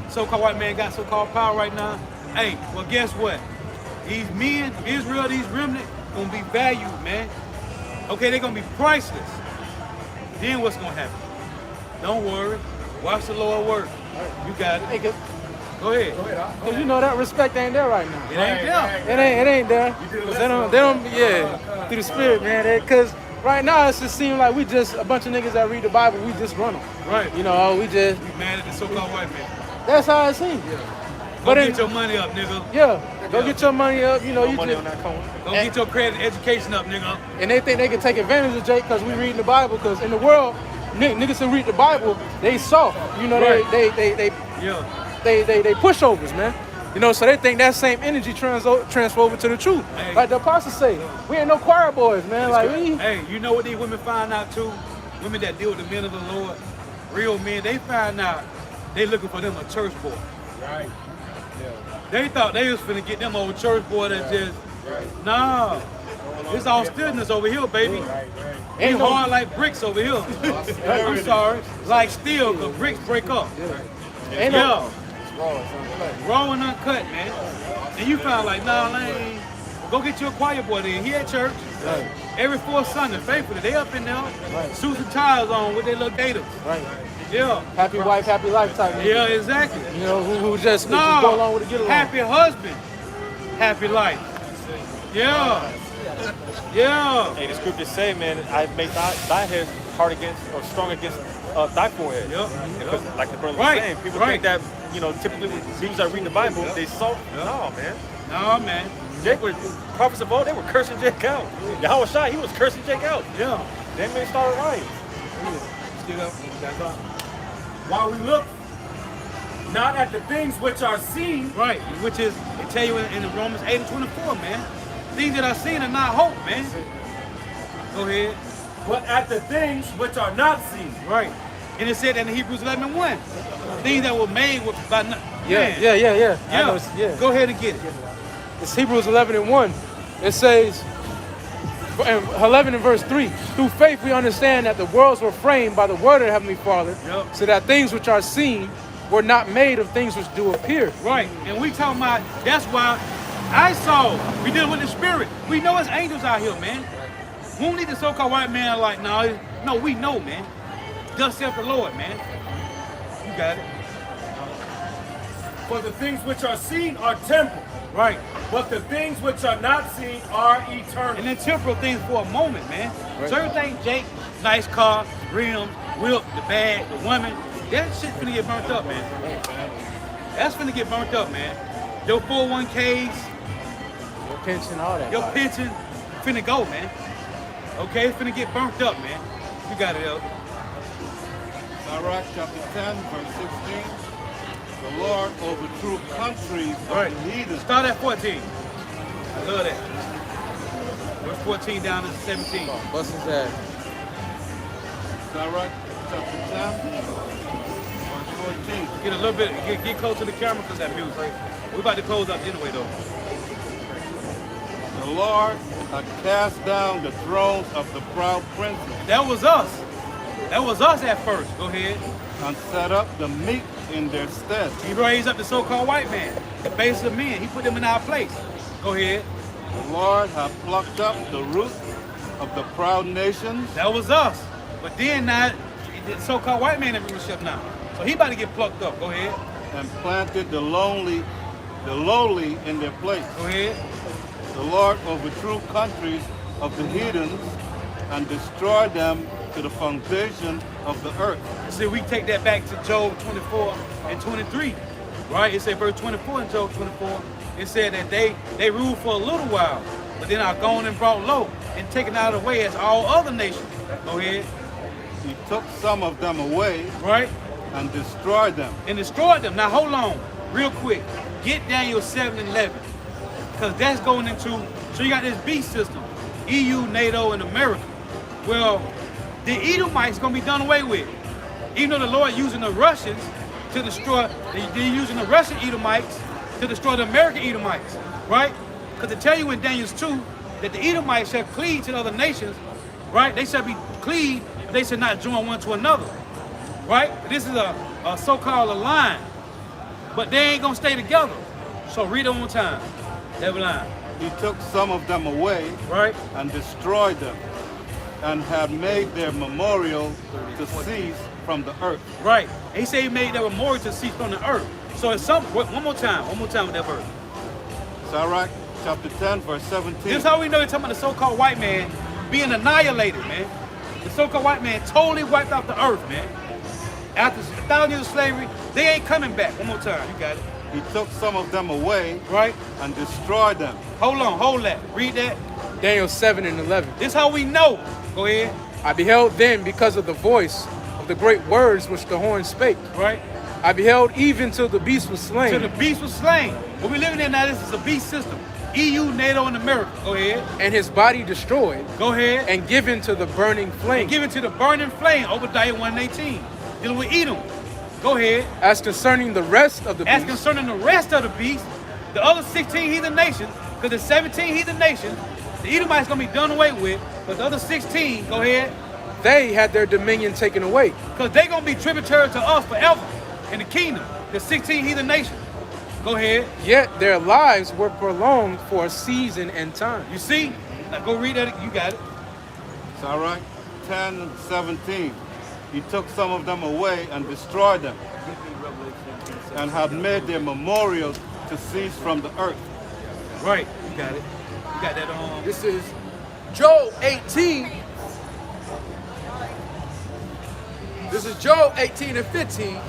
So-called white man got so-called power right now. Hey, well, guess what? These men, Israel, these remnant, gonna be valued, man. Okay, they're gonna be priceless. Then what's gonna happen? Don't worry. Watch the Lord work. You got it. Hey, Go ahead. cause you know that respect ain't there right now. It ain't there. It ain't there. 'Cause they don't, yeah, through the spirit, man. Cause right now it just seems like we just a bunch of niggas that read the Bible, we just run them. Right. You know, we just, You mad at the so-called white man. that's how it seems. Go But get in- your money up, nigga. Yeah, go get your money up. You know, No you money just, on that coin. Go get your credit education up, nigga. and they think they can take advantage of Jake because we reading the Bible. Because in the world, niggas who read the Bible, they soft. You know, Right. they Yeah. pushovers, man. You know, so they think that same energy transfer over to the truth. Hey. Like the apostles say, we ain't no choir boys, man. Like we, Hey, you know what these women find out too? Women that deal with the men of the Lord, real men, they find out they looking for them a church boy. Right. They thought they was finna get them old church boy that just, nah. It's all stillness over here, baby. Ain't Ain't no- hard like bricks over here. I'm sorry. Like steel, cause bricks break up. ain't no, Yeah. Raw and uncut, man. And you found like, nah, lane. Go get your choir boy then. He at church. Every fourth Sunday, faithfully. They up in there. Suits and ties on with their little gators. right. Yeah. Happy wife, happy life type. nigga. Yeah, exactly. You know, who just go along with the get along. Happy husband. Happy life. Yeah. Yeah. Hey, the scriptures say, man, I make thy head hard against or strong against thy forehead. Yep. Because, like the brother Right, was saying, people right. think that, you know, typically when dudes that read the Bible, they soft. No, man. No, man. Jake was, prophets of old, they were cursing Jake out. Yahweh Shai, he was cursing Jake out. Yeah. Then they started rioting. Still up. That's up. While we look not at the things which are seen, Right. Which is, it tell you in Romans 8 and 24, man. Things that are seen are not hope, man. Go ahead. but at the things which are not seen. Right. And it said that in Hebrews 11 and 1. Things that were made by man. Yeah. I know it's- yeah. Go ahead and get it. It's Hebrews 11 and 1. It says, in 11 and verse 3, through faith we understand that the worlds were framed by the word of the Heavenly Father, Yep. so that things which are seen were not made of things which do appear. Right. And we talking about, that's why I saw, we dealing with the spirit. We know it's angels out here, man. We don't need the so-called white man like, no, we know, man. Thus saith the Lord, man. You got it. For the things which are seen are temporal, Right. but the things which are not seen are eternal. And then temporal things for a moment, man. Certain things, Jake, nice car, rims, whip, the bag, the woman, that shit finna get burnt up, man. That's finna get burnt up, man. Your 401ks, Your pension, all that. your pension, finna go, man. Okay, it's finna get burnt up, man. You got it, El. Sirach chapter 10, verse 16. The Lord overthrew countries of Right. the heathen. Start at 14. I love that. Verse 14 down to 17. Bust his ass. Sirach chapter 10, verse 14. Get a little bit, get close to the camera because that music. We're about to close up anyway, though. The Lord hath cast down the thrones of the proud princes That was us. That was us at first. Go ahead. and set up the meek in their stead. He raised up the so-called white man, the base of men. He put them in our place. Go ahead. The Lord hath plucked up the root of the proud nations That was us. But then now, the so-called white man in rulership now. So he about to get plucked up. Go ahead. and planted the lowly in their place. Go ahead. The Lord overthrew countries of the heathens and destroyed them to the foundation of the earth. See, we take that back to Job 24 and 23, right? It said verse 24 in Job 24, it said that they ruled for a little while, but then are gone and brought low and taken out of the way as all other nations. Go ahead, He took some of them away right? and destroyed them. And destroyed them. Now hold on, real quick. Get Daniel 7 and 11. Because that's going into, so you got this beast system, EU, NATO, and America. Well, the Edomites going to be done away with. Even though the Lord using the Russians to destroy, they're using the Russian Edomites to destroy the American Edomites, right? Because to tell you in Daniel 2 that the Edomites shall cleave to the other nations, right? They shall be cleaved, but they shall not join one to another, right? This is a so-called alliance, but they ain't gonna stay together. So read it one more time, that line. He took some of them away, right, and destroyed them, and had made their memorial to cease from the earth. Right. And he said he made their memorial to cease from the earth. So it's some, one more time with that verse. Sirach chapter 10, verse 17. This is how we know you're talking about the so-called white man being annihilated, man. The so-called white man totally wiped out the earth, man. After 1,000 years of slavery, they ain't coming back. One more time, you got it. He took some of them away, right, and destroyed them. Hold that. Read that. Daniel 7 and 11. This is how we know. Go ahead. I beheld then because of the voice of the great words which the horn spake. Right. I beheld even till the beast was slain. Till the beast was slain. What we living in now, this is a beast system. EU, NATO, and America. Go ahead. And his body destroyed. Go ahead. And given to the burning flame. And given to the burning flame. Obadiah 1:18. Dealing with Edom. Go ahead. As concerning the rest of the beast. As concerning the rest of the beast, the other 16 heathen nations, because there's 17 heathen nations, the Edomites going to be done away with, but the other 16, go ahead. They had their dominion taken away. Because they're going to be tributary to us forever in the kingdom, the 16 heathen nations. Go ahead. Yet their lives were prolonged for a season and time. You see? Now go read that. You got it. Sirach 10, 17. He took some of them away and destroyed them, and had made their memorial to cease from the earth. Right, you got it. You got that. This is Joel 18. This is Joel 18 and 15.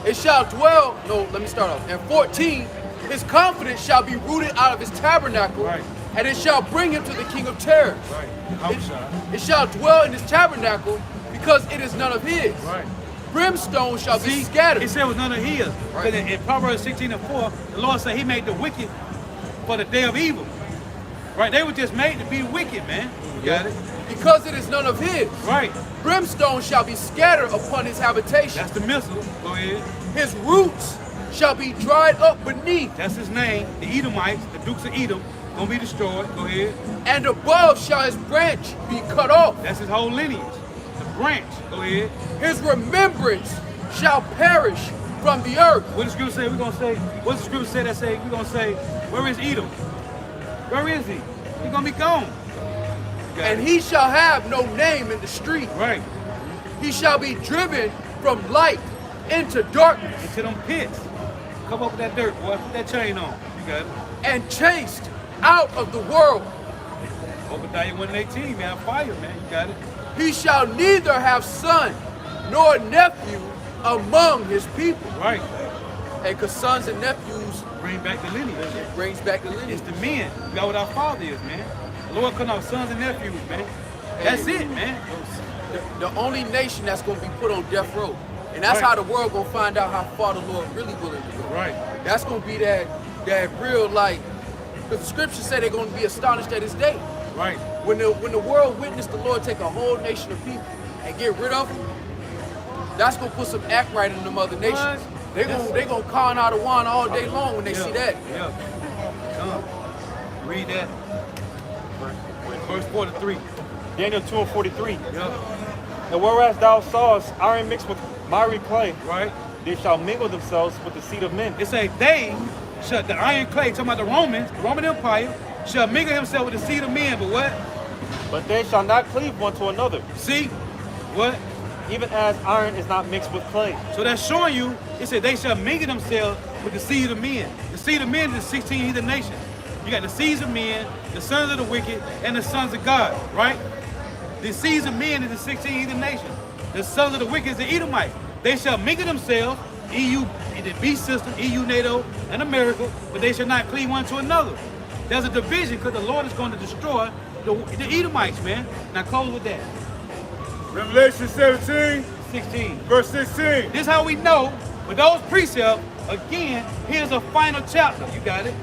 It shall dwell, no, let me start off. And 14, his confidence shall be rooted out of his tabernacle, right, and it shall bring him to the king of terrors. Right. It shall dwell in his tabernacle, because it is none of his. Right. Brimstone shall be scattered. He said it was none of his. Right. In Proverbs 16 and 4, the Lord said he made the wicked for the day of evil. Right? They were just made to be wicked, man. You got it? Because it is none of his. Right. Brimstone shall be scattered upon his habitation. That's the missile. Go ahead. His roots shall be dried up beneath. That's his name. The Edomites, the Dukes of Edom, gonna be destroyed. Go ahead. And above shall his branch be cut off. That's his whole lineage. The branch. Go ahead. His remembrance shall perish from the earth. What the scripture say? We're gonna say, what's the scripture say that say, we're gonna say, where is Edom? Where is he? He's gonna be gone. And he shall have no name in the street. Right. He shall be driven from light into darkness. Into them pits. Come up with that dirt, boy. Put that chain on. You got it. And chased out of the world. Obadiah 1:18, man. Fire, man. You got it. He shall neither have son nor nephew among his people. Right. And because sons and nephews bring back the lineage. It brings back the lineage. It's the men. You got what our father is, man. The Lord cutting off sons and nephews, man. That's it, man. The only nation that's going to be put on death row. And that's how the world going to find out how far the Lord really willing to go. Right. That's going to be that real, like, because the scriptures say they're going to be astonished at his day. Right. When the world witnessed the Lord take a whole nation of people and get rid of them, that's going to put some act right in them other nations. They're going to con out of wine all day long when they see that. Yeah. Read that. Verse 43. Daniel 2 and 43. Yeah. And whereas thou sawest iron mixed with miry clay, right, they shall mingle themselves with the seed of men. It say they shall, the iron clay, talking about the Romans, the Roman Empire, shall mingle himself with the seed of men, but what? But they shall not cleave one to another. See? What? Even as iron is not mixed with clay. So that's showing you, it said they shall mingle themselves with the seed of men. The seed of men is the 16 heathen nations. You got the seeds of men, the sons of the wicked, and the sons of God, right? The seeds of men is the 16 heathen nations. The sons of the wicked is the Edomites. They shall mingle themselves, EU, the beast system, EU, NATO, and America, but they shall not cleave one to another. There's a division because the Lord is going to destroy the Edomites, man. Now close with that. Revelation 17, 16. verse 16. This is how we know, with those precepts, again, here's a final chapter. You got it?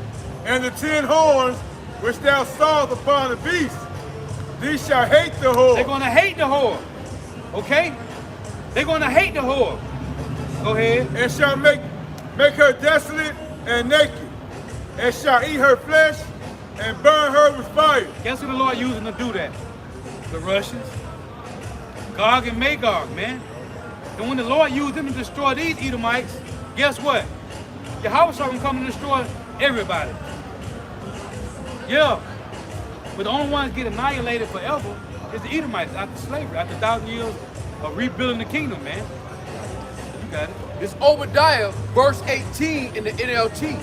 And the 10 horns which thou sawest upon the beast, these shall hate the whore. They're going to hate the whore. Okay? They're going to hate the whore. Go ahead. And shall make her desolate and naked, and shall eat her flesh and burn her with fire. Guess who the Lord using to do that? The Russians. Gog and Magog, man. And when the Lord used them to destroy these Edomites, guess what? Yahweh saw them come to destroy everybody. Yeah. But the only ones get annihilated forever is the Edomites after slavery, after 1,000 years of rebuilding the kingdom, man. You got it. It's Obadiah, verse 18 in the NLT.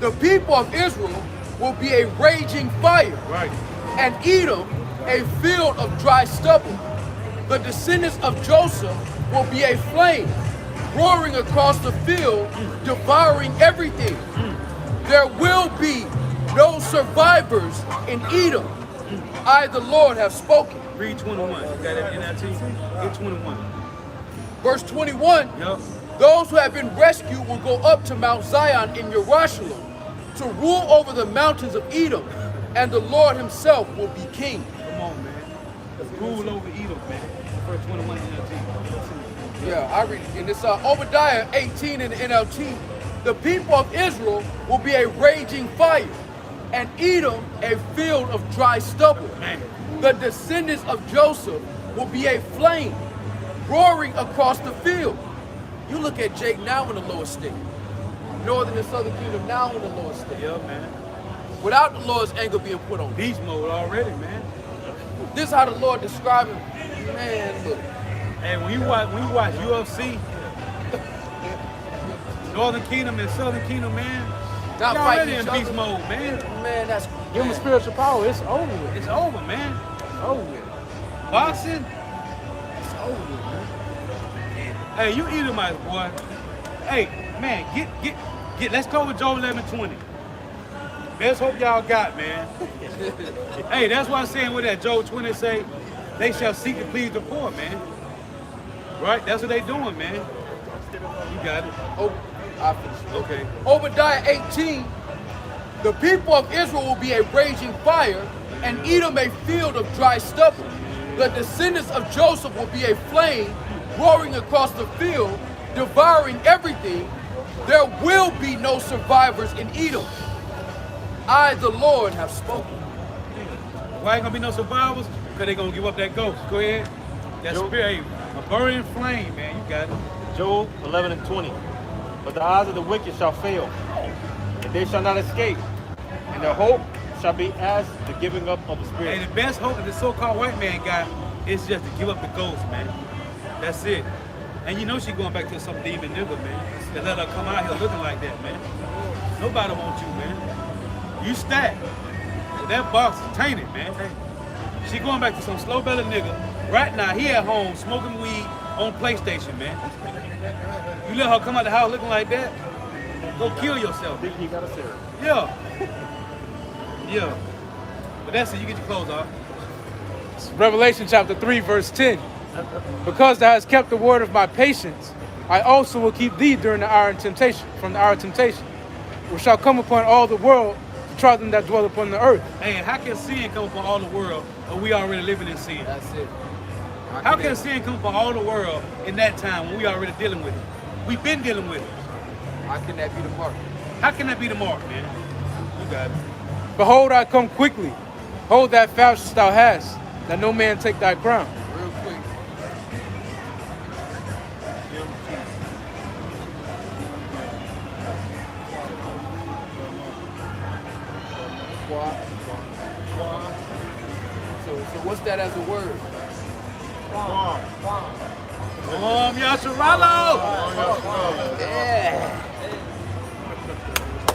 The people of Israel will be a raging fire, Right. and Edom a field of dry stubble. The descendants of Joseph will be a flame, roaring across the field, devouring everything. There will be no survivors in Edom. I, the Lord, have spoken. Read 21. You got that NLT? Get 21. Verse 21. Yup. Those who have been rescued will go up to Mount Zion in Jerusalem to rule over the mountains of Edom, and the Lord himself will be king. Come on, man. Let's rule over Edom, man. Verse 21 NLT. Yeah, I read it. And it's Obadiah 18 in the NLT. The people of Israel will be a raging fire, and Edom a field of dry stubble. Man. The descendants of Joseph will be a flame, roaring across the field. You look at Jake now in the Lord's state. Northern and Southern Kingdom now in the Lord's state. Yeah, man. Without the Lord's anger being put on. Beast mode already, man. This is how the Lord described him. Man, look. Hey, when you watch UFC, Northern Kingdom and Southern Kingdom, man, Not they already fighting in each beast other. mode, man. Man, that's Give them spiritual power. It's over with. It's over, man. It's over with. Boxing, It's over with, man. hey, you Edomites, boy. Hey, man, get. Let's go with Job 11:20. Let's hope y'all got, man. Hey, that's why I'm saying with that Job 20 say, they shall seek to please the poor, man. Right? That's what they doing, man. You got it. oh, I finished. Okay. Obadiah 18. The people of Israel will be a raging fire, and Edom a field of dry stubble. The descendants of Joseph will be a flame, roaring across the field, devouring everything. There will be no survivors in Edom. I, the Lord, have spoken. Why ain't gonna be no survivors? Because they gonna give up that ghost. Go ahead. That Yo. spirit, a burning flame, man. You got it. Job 11:20. But the eyes of the wicked shall fail, and they shall not escape, and their hope shall be as the giving up of the Hey, spirit. the best hope that the so-called white man got is just to give up the ghost, man. That's it. And you know she going back to some demon nigga, man. That let her come out here looking like that, man. Nobody wants you, man. You stacked. That box is tainted, man. She going back to some slow-bellied nigga. Right now, he at home smoking weed on PlayStation, man. You let her come out the house looking like that, go kill yourself. Think he got a syrup. Yeah. Yeah. But that's it. You get your clothes off. It's Revelation chapter 3, verse 10. Because thou hast kept the word of my patience, I also will keep thee during the hour of temptation, from the hour of temptation, which shall come upon all the world to try them that dwell upon the earth. Hey, how can sin come upon all the world, or we already living in sin? That's it. How can sin come upon all the world in that time when we already dealing with it? We've been dealing with it. How can that be the mark? How can that be the mark, man? You got it. Behold, I come quickly. Hold that fast which thou hast, that no man take thy crown. Real quick. So what's that as a word? Yasharalo! Yeah.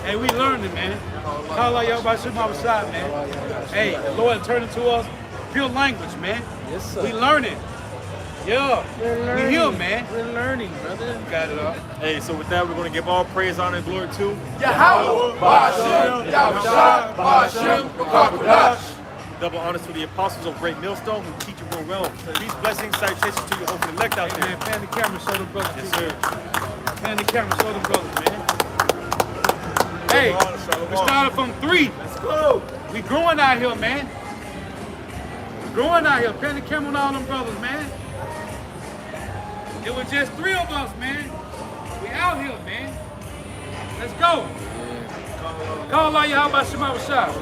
Hey, we learning, man. Call out y'all about Shema Rashad, man. Hey, the Lord turned to us pure language, man. Yes, sir. We learning. Yeah. We here, man. We're learning, brother. Got it up. Hey, so with that, we're going to give all praise, honor, and glory to Yahweh, Ba'ashem, Yahushua, Ba'ashem, B'Kakodash. double honors to the apostles of Great Millstone who teach you real well. Peace, blessings, salutations to you, hopefully elect out Hey, there. man, pan the camera, show them brothers. Yes, too. sir. Pan the camera, show them brothers, man. Hey, we started from 3. Let's go. We growing out here, man. We growing out here. Penny Campbell and all them brothers, man. It was just 3 of us, man. We out here, man. Let's go. Call Allah Yahweh Shema Rashad.